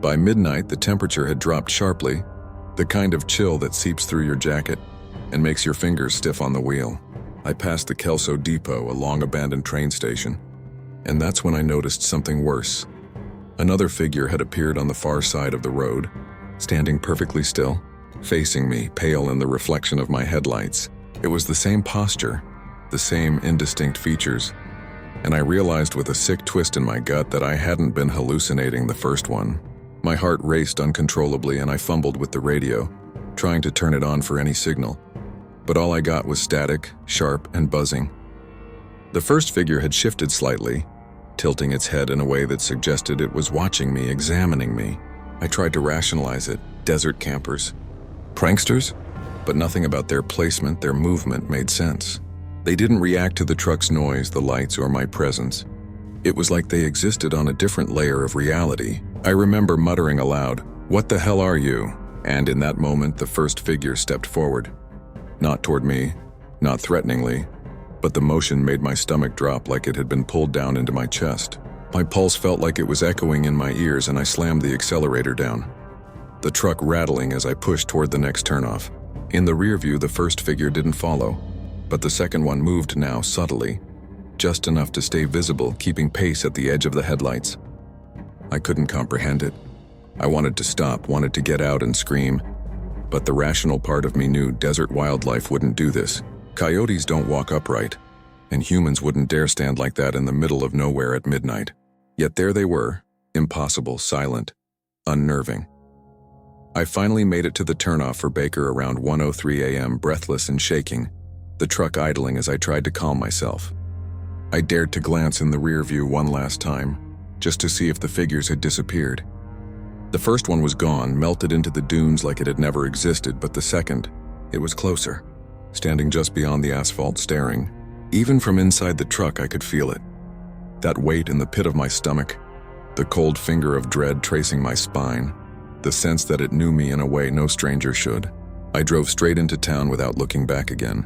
By midnight, the temperature had dropped sharply, the kind of chill that seeps through your jacket and makes your fingers stiff on the wheel. I passed the Kelso Depot, a long-abandoned train station, and that's when I noticed something worse. Another figure had appeared on the far side of the road, standing perfectly still, facing me, pale in the reflection of my headlights. It was the same posture, the same indistinct features, and I realized with a sick twist in my gut that I hadn't been hallucinating the first one. My heart raced uncontrollably, and I fumbled with the radio, trying to turn it on for any signal. But all I got was static, sharp, and buzzing. The first figure had shifted slightly, tilting its head in a way that suggested it was watching me, examining me. I tried to rationalize it. Desert campers? Pranksters? But nothing about their placement, their movement made sense. They didn't react to the truck's noise, the lights, or my presence. It was like they existed on a different layer of reality. I remember muttering aloud, "What the hell are you?" And in that moment, the first figure stepped forward. Not toward me, not threateningly, but the motion made my stomach drop like it had been pulled down into my chest. My pulse felt like it was echoing in my ears, and I slammed the accelerator down, the truck rattling as I pushed toward the next turnoff. In the rear view, the first figure didn't follow, but the second one moved now subtly, just enough to stay visible, keeping pace at the edge of the headlights. I couldn't comprehend it. I wanted to stop, wanted to get out and scream, but the rational part of me knew desert wildlife wouldn't do this. Coyotes don't walk upright, and humans wouldn't dare stand like that in the middle of nowhere at midnight. Yet there they were, impossible, silent, unnerving. I finally made it to the turnoff for Baker around 1:03 a.m., breathless and shaking, the truck idling as I tried to calm myself. I dared to glance in the rear view one last time, just to see if the figures had disappeared. The first one was gone, melted into the dunes like it had never existed, but the second, it was closer, standing just beyond the asphalt, staring. Even from inside the truck, I could feel it. That weight in the pit of my stomach, the cold finger of dread tracing my spine, the sense that it knew me in a way no stranger should. I drove straight into town without looking back again.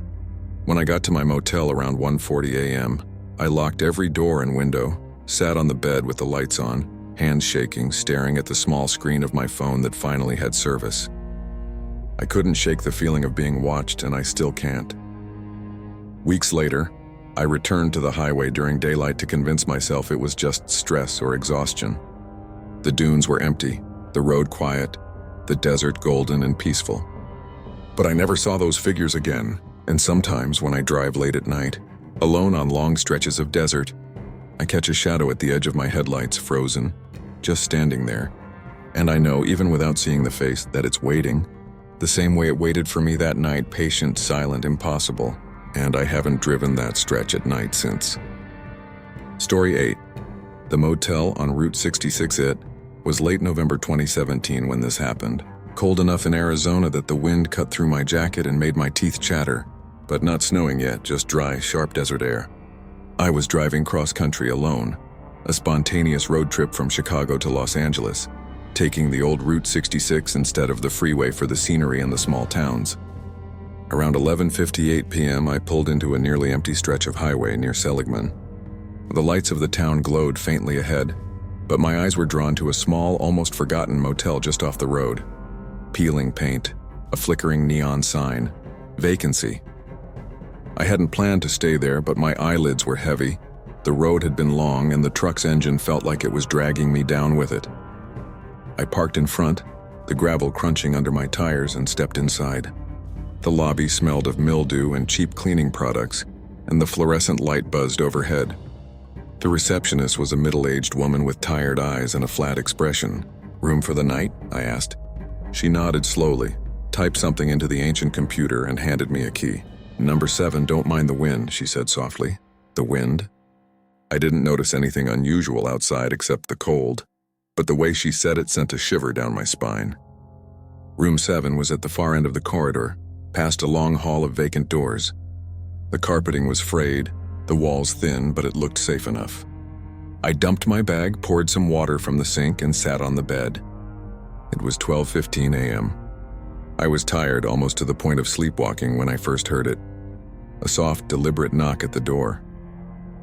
When I got to my motel around 1:40 a.m., I locked every door and window, sat on the bed with the lights on, hands shaking, staring at the small screen of my phone that finally had service. I couldn't shake the feeling of being watched, and I still can't. Weeks later, I returned to the highway during daylight to convince myself it was just stress or exhaustion. The dunes were empty, the road quiet, the desert golden and peaceful. But I never saw those figures again, and sometimes when I drive late at night, alone on long stretches of desert, I catch a shadow at the edge of my headlights, frozen, just standing there. And I know, even without seeing the face, that it's waiting, the same way it waited for me that night, patient, silent, impossible, and I haven't driven that stretch at night since. Story 8. The motel on Route 66. It was late November 2017 when this happened. Cold enough in Arizona that the wind cut through my jacket and made my teeth chatter, but not snowing yet, just dry, sharp desert air. I was driving cross-country alone, a spontaneous road trip from Chicago to Los Angeles, taking the old Route 66 instead of the freeway for the scenery and the small towns. Around 11:58 p.m., I pulled into a nearly empty stretch of highway near Seligman. The lights of the town glowed faintly ahead, but my eyes were drawn to a small, almost forgotten motel just off the road. Peeling paint, a flickering neon sign, vacancy. I hadn't planned to stay there, but my eyelids were heavy. The road had been long, and the truck's engine felt like it was dragging me down with it. I parked in front, the gravel crunching under my tires, and stepped inside. The lobby smelled of mildew and cheap cleaning products, and the fluorescent light buzzed overhead. The receptionist was a middle-aged woman with tired eyes and a flat expression. "Room for the night?" I asked. She nodded slowly, typed something into the ancient computer, and handed me a key. "Number 7, don't mind the wind," she said softly. The wind? I didn't notice anything unusual outside except the cold, but the way she said it sent a shiver down my spine. Room 7 was at the far end of the corridor, past a long hall of vacant doors. The carpeting was frayed, the walls thin, but it looked safe enough. I dumped my bag, poured some water from the sink, and sat on the bed. It was 12:15 a.m. I was tired, almost to the point of sleepwalking, when I first heard it. A soft, deliberate knock at the door.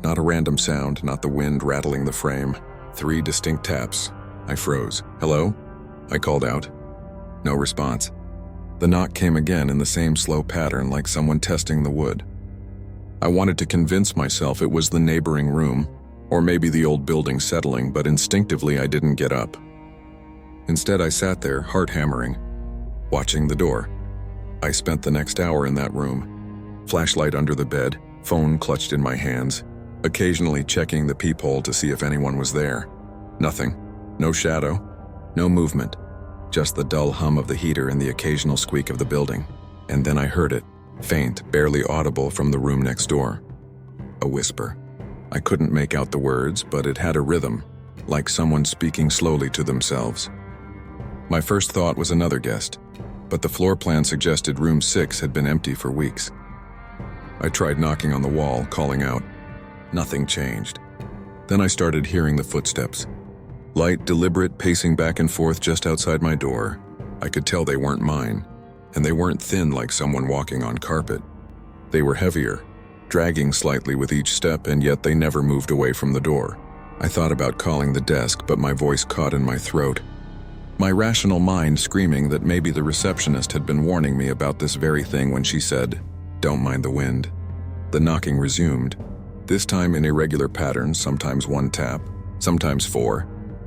Not a random sound, not the wind rattling the frame. 3 distinct taps. I froze. "Hello?" I called out. No response. The knock came again in the same slow pattern, like someone testing the wood. I wanted to convince myself it was the neighboring room, or maybe the old building settling, but instinctively I didn't get up. Instead, I sat there, heart hammering, watching the door. I spent the next hour in that room, flashlight under the bed, phone clutched in my hands, occasionally checking the peephole to see if anyone was there. Nothing. No shadow. No movement. Just the dull hum of the heater and the occasional squeak of the building. And then I heard it, faint, barely audible from the room next door. A whisper. I couldn't make out the words, but it had a rhythm, like someone speaking slowly to themselves. My first thought was another guest, but the floor plan suggested room 6 had been empty for weeks. I tried knocking on the wall, calling out. Nothing changed. Then I started hearing the footsteps. Light, deliberate, pacing back and forth just outside my door. I could tell they weren't mine, and they weren't thin like someone walking on carpet. They were heavier, dragging slightly with each step, and yet they never moved away from the door. I thought about calling the desk, but my voice caught in my throat. My rational mind screaming that maybe the receptionist had been warning me about this very thing when she said, "Don't mind the wind." The knocking resumed, this time in irregular patterns, sometimes 1 tap, sometimes 4.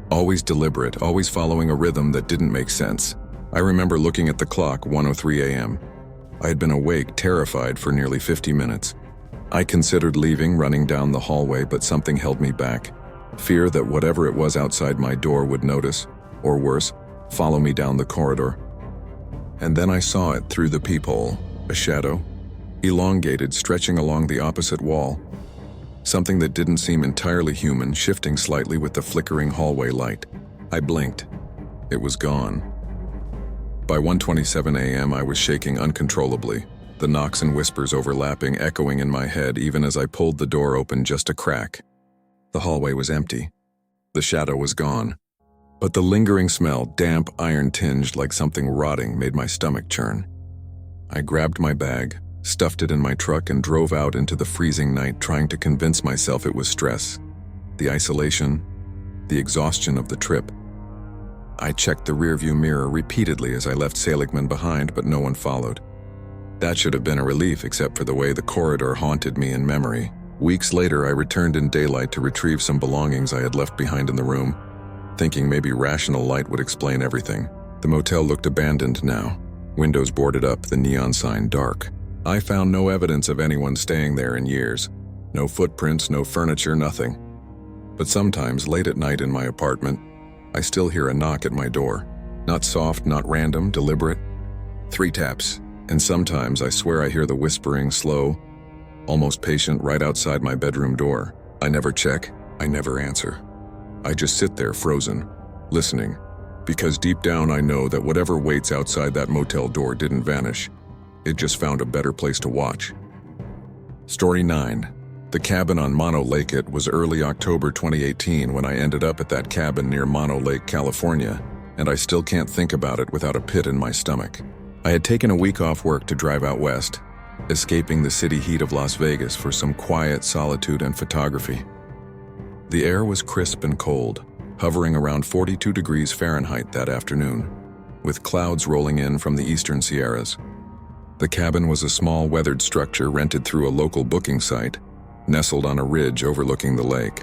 Always deliberate, always following a rhythm that didn't make sense. I remember looking at the clock, 1:03 a.m. I had been awake, terrified, for nearly 50 minutes. I considered leaving, running down the hallway, but something held me back. Fear that whatever it was outside my door would notice, or worse, follow me down the corridor. And then I saw it through the peephole, a shadow, elongated, stretching along the opposite wall. Something that didn't seem entirely human, shifting slightly with the flickering hallway light. I blinked. It was gone. By 1:27 a.m. I was shaking uncontrollably, the knocks and whispers overlapping, echoing in my head even as I pulled the door open just a crack. The hallway was empty. The shadow was gone. But the lingering smell, damp, iron-tinged like something rotting, made my stomach churn. I grabbed my bag, stuffed it in my truck, and drove out into the freezing night, trying to convince myself it was stress. The isolation, the exhaustion of the trip. I checked the rearview mirror repeatedly as I left Seligman behind, but no one followed. That should have been a relief, except for the way the corridor haunted me in memory. Weeks later, I returned in daylight to retrieve some belongings I had left behind in the room, thinking maybe rational light would explain everything. The motel looked abandoned now, windows boarded up, the neon sign dark. I found no evidence of anyone staying there in years. No footprints, no furniture, nothing. But sometimes, late at night in my apartment, I still hear a knock at my door. Not soft, not random, deliberate. 3 taps, and sometimes I swear I hear the whispering, slow, almost patient, right outside my bedroom door. I never check, I never answer. I just sit there frozen, listening, because deep down I know that whatever waits outside that motel door didn't vanish. It just found a better place to watch. Story 9. The cabin on Mono Lake. It was early October 2018 when I ended up at that cabin near Mono Lake, California, and I still can't think about it without a pit in my stomach. I had taken a week off work to drive out west, escaping the city heat of Las Vegas for some quiet solitude and photography. The air was crisp and cold, hovering around 42 degrees Fahrenheit that afternoon, with clouds rolling in from the eastern Sierras. The cabin was a small weathered structure rented through a local booking site, nestled on a ridge overlooking the lake.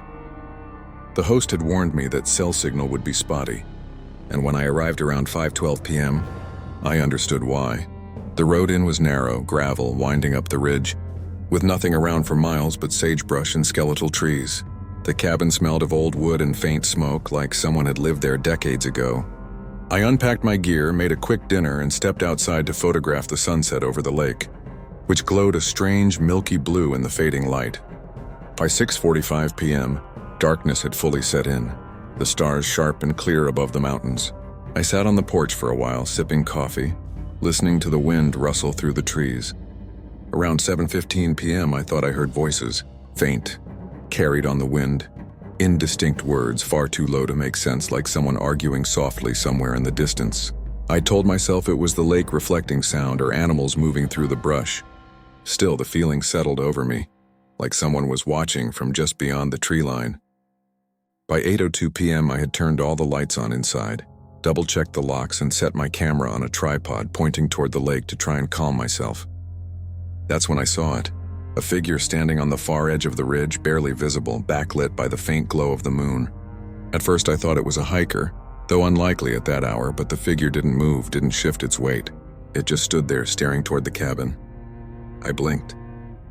The host had warned me that cell signal would be spotty, and when I arrived around 5:12 p.m., I understood why. The road in was narrow, gravel winding up the ridge, with nothing around for miles but sagebrush and skeletal trees. The cabin smelled of old wood and faint smoke, like someone had lived there decades ago. I unpacked my gear, made a quick dinner, and stepped outside to photograph the sunset over the lake, which glowed a strange milky blue in the fading light. By 6:45 p.m., darkness had fully set in, the stars sharp and clear above the mountains. I sat on the porch for a while, sipping coffee, listening to the wind rustle through the trees. Around 7:15 p.m., I thought I heard voices, faint, carried on the wind. Indistinct words, far too low to make sense, like someone arguing softly somewhere in the distance. I told myself it was the lake reflecting sound or animals moving through the brush. Still, the feeling settled over me, like someone was watching from just beyond the tree line. By 8:02 p.m., I had turned all the lights on inside, double-checked the locks, and set my camera on a tripod pointing toward the lake to try and calm myself. That's when I saw it. A figure standing on the far edge of the ridge, barely visible, backlit by the faint glow of the moon. At first I thought it was a hiker, though unlikely at that hour, but the figure didn't move, didn't shift its weight. It just stood there, staring toward the cabin. I blinked.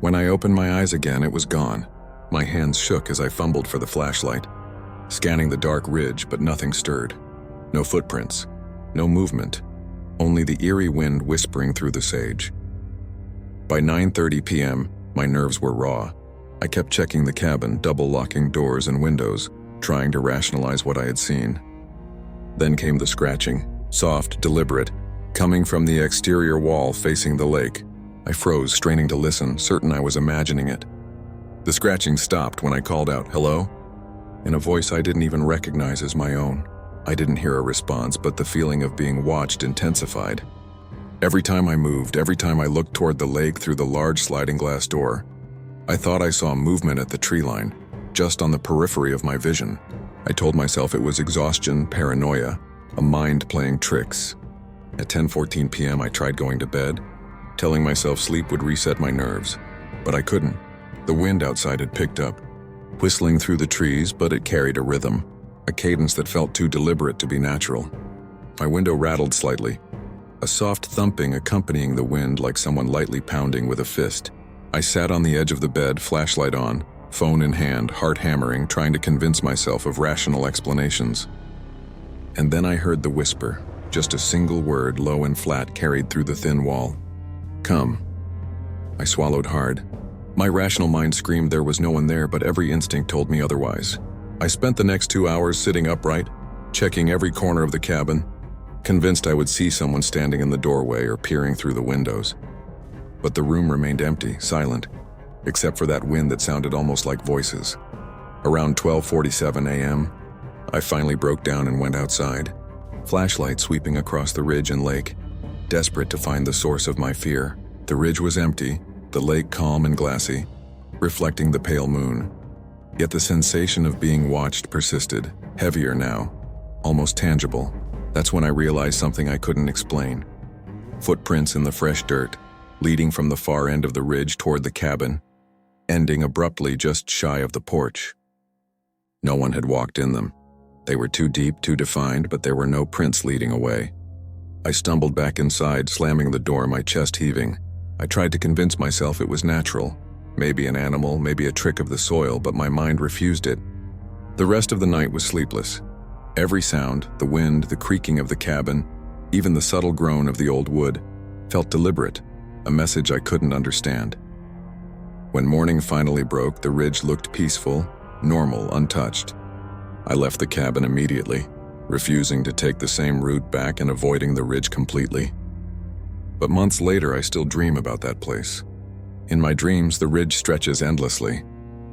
When I opened my eyes again, it was gone. My hands shook as I fumbled for the flashlight, scanning the dark ridge, but nothing stirred. No footprints, no movement, only the eerie wind whispering through the sage. By 9:30 p.m., my nerves were raw. I kept checking the cabin, double-locking doors and windows, trying to rationalize what I had seen. Then came the scratching, soft, deliberate, coming from the exterior wall facing the lake. I froze, straining to listen, certain I was imagining it. The scratching stopped when I called out, "Hello?" in a voice I didn't even recognize as my own. I didn't hear a response, but the feeling of being watched intensified. Every time I moved, every time I looked toward the lake through the large sliding glass door, I thought I saw movement at the tree line, just on the periphery of my vision. I told myself it was exhaustion, paranoia, a mind playing tricks. At 10:14 p.m., I tried going to bed, telling myself sleep would reset my nerves, but I couldn't. The wind outside had picked up, whistling through the trees, but it carried a rhythm, a cadence that felt too deliberate to be natural. My window rattled slightly, a soft thumping accompanying the wind like someone lightly pounding with a fist. I sat on the edge of the bed, flashlight on, phone in hand, heart hammering, trying to convince myself of rational explanations. And then I heard the whisper, just a single word, low and flat, carried through the thin wall. "Come." I swallowed hard. My rational mind screamed there was no one there, but every instinct told me otherwise. I spent the next 2 hours sitting upright, checking every corner of the cabin, convinced I would see someone standing in the doorway or peering through the windows. But the room remained empty, silent, except for that wind that sounded almost like voices. Around 12:47 a.m., I finally broke down and went outside, flashlight sweeping across the ridge and lake, desperate to find the source of my fear. The ridge was empty, the lake calm and glassy, reflecting the pale moon. Yet the sensation of being watched persisted, heavier now, almost tangible. That's when I realized something I couldn't explain. Footprints in the fresh dirt, leading from the far end of the ridge toward the cabin, ending abruptly just shy of the porch. No one had walked in them. They were too deep, too defined, but there were no prints leading away. I stumbled back inside, slamming the door, my chest heaving. I tried to convince myself it was natural. Maybe an animal, maybe a trick of the soil, but my mind refused it. The rest of the night was sleepless. Every sound, the wind, the creaking of the cabin, even the subtle groan of the old wood, felt deliberate, a message I couldn't understand. When morning finally broke, the ridge looked peaceful, normal, untouched. I left the cabin immediately, refusing to take the same route back and avoiding the ridge completely. But months later, I still dream about that place. In my dreams, the ridge stretches endlessly.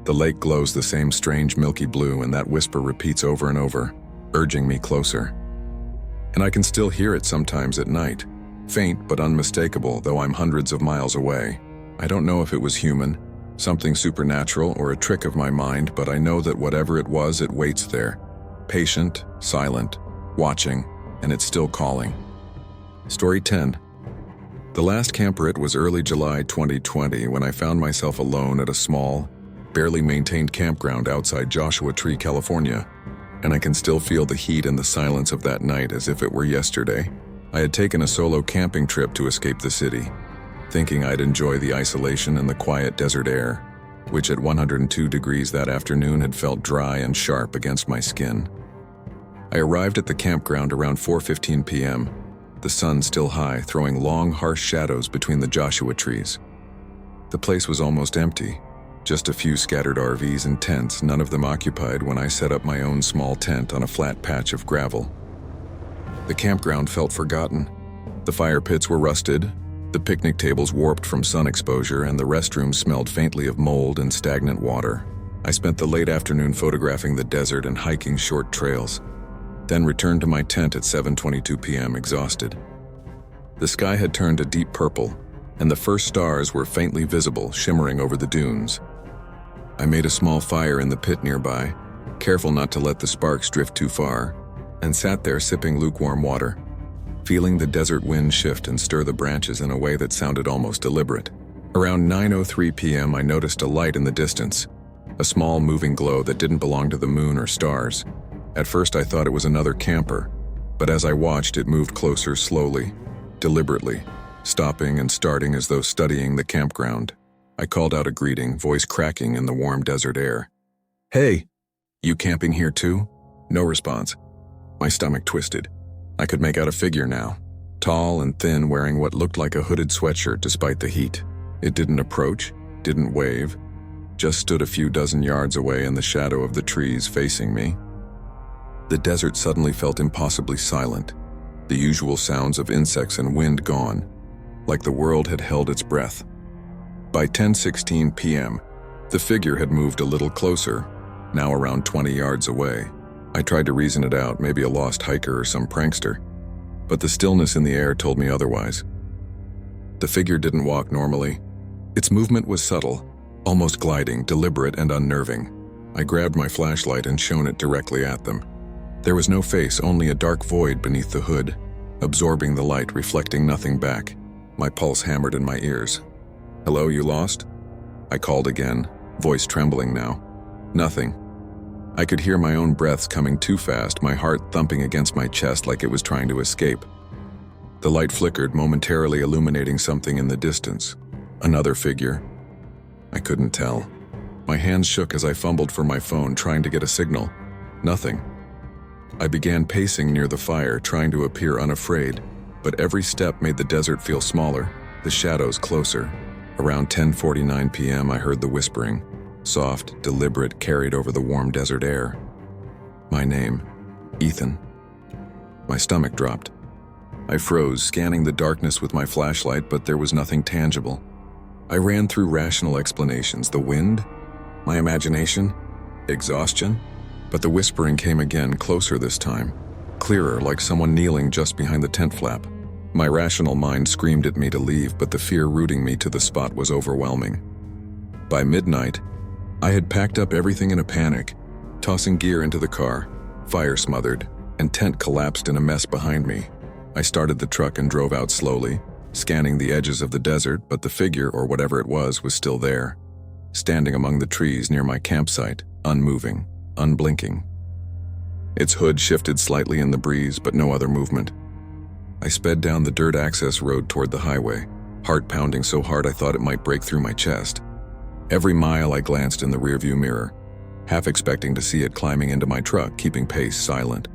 The lake glows the same strange milky blue, and that whisper repeats over and over, urging me closer. And I can still hear it sometimes at night, faint but unmistakable, though I'm hundreds of miles away. I don't know if it was human, something supernatural, or a trick of my mind, but I know that whatever it was, it waits there, patient, silent, watching, and it's still calling. Story 10. The last camper was early July 2020 when I found myself alone at a small, barely maintained campground outside Joshua Tree, California, and I can still feel the heat and the silence of that night as if it were yesterday. I had taken a solo camping trip to escape the city, thinking I'd enjoy the isolation and the quiet desert air, which at 102 degrees that afternoon had felt dry and sharp against my skin. I arrived at the campground around 4:15 p.m., the sun still high, throwing long, harsh shadows between the Joshua trees. The place was almost empty, just a few scattered RVs and tents, none of them occupied when I set up my own small tent on a flat patch of gravel. The campground felt forgotten. The fire pits were rusted, the picnic tables warped from sun exposure, and the restrooms smelled faintly of mold and stagnant water. I spent the late afternoon photographing the desert and hiking short trails, then returned to my tent at 7:22 p.m. exhausted. The sky had turned a deep purple, and the first stars were faintly visible, shimmering over the dunes. I made a small fire in the pit nearby, careful not to let the sparks drift too far, and sat there sipping lukewarm water, feeling the desert wind shift and stir the branches in a way that sounded almost deliberate. Around 9:03 p.m. I noticed a light in the distance, a small moving glow that didn't belong to the moon or stars. At first I thought it was another camper, but as I watched, it moved closer slowly, deliberately, stopping and starting as though studying the campground. I called out a greeting, voice cracking in the warm desert air. "Hey, you camping here too?" No response. My stomach twisted. I could make out a figure now, tall and thin, wearing what looked like a hooded sweatshirt despite the heat. It didn't approach, didn't wave, just stood a few dozen yards away in the shadow of the trees facing me. The desert suddenly felt impossibly silent, the usual sounds of insects and wind gone, like the world had held its breath. By 10:16 p.m., the figure had moved a little closer, now around 20 yards away. I tried to reason it out, maybe a lost hiker or some prankster, but the stillness in the air told me otherwise. The figure didn't walk normally. Its movement was subtle, almost gliding, deliberate and unnerving. I grabbed my flashlight and shone it directly at them. There was no face, only a dark void beneath the hood, absorbing the light, reflecting nothing back. My pulse hammered in my ears. "Hello, you lost?" I called again, voice trembling now. Nothing. I could hear my own breaths coming too fast, my heart thumping against my chest like it was trying to escape. The light flickered, momentarily illuminating something in the distance. Another figure? I couldn't tell. My hands shook as I fumbled for my phone, trying to get a signal. Nothing. I began pacing near the fire, trying to appear unafraid, but every step made the desert feel smaller, the shadows closer. Around 10:49 p.m. I heard the whispering, soft, deliberate, carried over the warm desert air. My name, Ethan. My stomach dropped. I froze, scanning the darkness with my flashlight, but there was nothing tangible. I ran through rational explanations. The wind? My imagination? Exhaustion? But the whispering came again, closer this time, clearer, like someone kneeling just behind the tent flap. My rational mind screamed at me to leave, but the fear rooting me to the spot was overwhelming. By midnight, I had packed up everything in a panic, tossing gear into the car, fire smothered, and tent collapsed in a mess behind me. I started the truck and drove out slowly, scanning the edges of the desert, but the figure, or whatever it was still there, standing among the trees near my campsite, unmoving, unblinking. Its hood shifted slightly in the breeze, but no other movement. I sped down the dirt access road toward the highway, heart pounding so hard I thought it might break through my chest. Every mile I glanced in the rearview mirror, half expecting to see it climbing into my truck, keeping pace silent.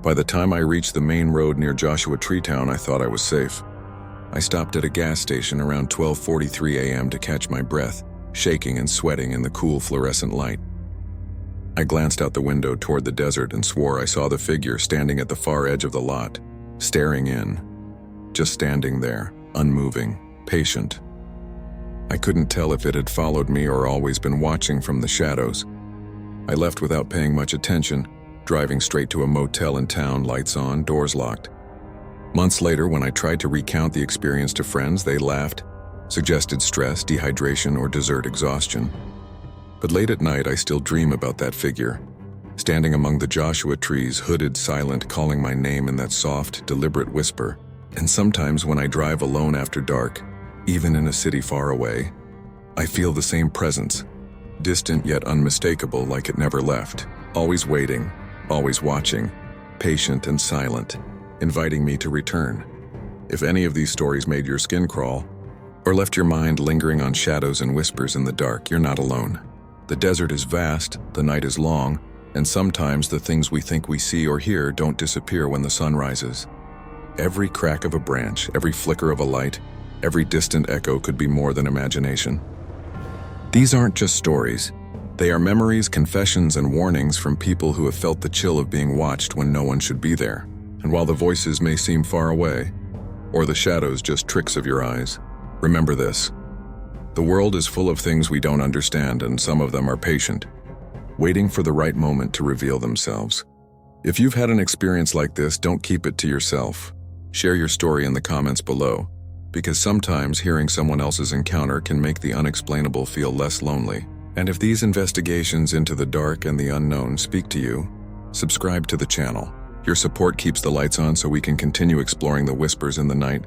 By the time I reached the main road near Joshua Treetown, I thought I was safe. I stopped at a gas station around 12:43 a.m. to catch my breath, shaking and sweating in the cool fluorescent light. I glanced out the window toward the desert and swore I saw the figure standing at the far edge of the lot, staring in. Just standing there, unmoving, patient. I couldn't tell if it had followed me or always been watching from the shadows. I left without paying much attention, driving straight to a motel in town, lights on, doors locked. Months later, when I tried to recount the experience to friends, they laughed, suggested stress, dehydration, or desert exhaustion. But late at night, I still dream about that figure, standing among the Joshua trees, hooded, silent, calling my name in that soft, deliberate whisper. And sometimes when I drive alone after dark, even in a city far away, I feel the same presence, distant yet unmistakable, like it never left, always waiting, always watching, patient and silent, inviting me to return. If any of these stories made your skin crawl, or left your mind lingering on shadows and whispers in the dark, you're not alone. The desert is vast, the night is long, and sometimes the things we think we see or hear don't disappear when the sun rises. Every crack of a branch, every flicker of a light, every distant echo could be more than imagination. These aren't just stories. They are memories, confessions, and warnings from people who have felt the chill of being watched when no one should be there. And while the voices may seem far away, or the shadows just tricks of your eyes, remember this. The world is full of things we don't understand, and some of them are patient, waiting for the right moment to reveal themselves. If you've had an experience like this, don't keep it to yourself. Share your story in the comments below, because sometimes hearing someone else's encounter can make the unexplainable feel less lonely. And if these investigations into the dark and the unknown speak to you, subscribe to the channel. Your support keeps the lights on so we can continue exploring the whispers in the night,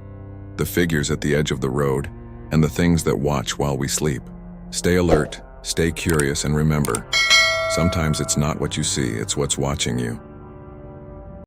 the figures at the edge of the road, and the things that watch while we sleep. Stay alert, stay curious, and remember, sometimes it's not what you see, it's what's watching you.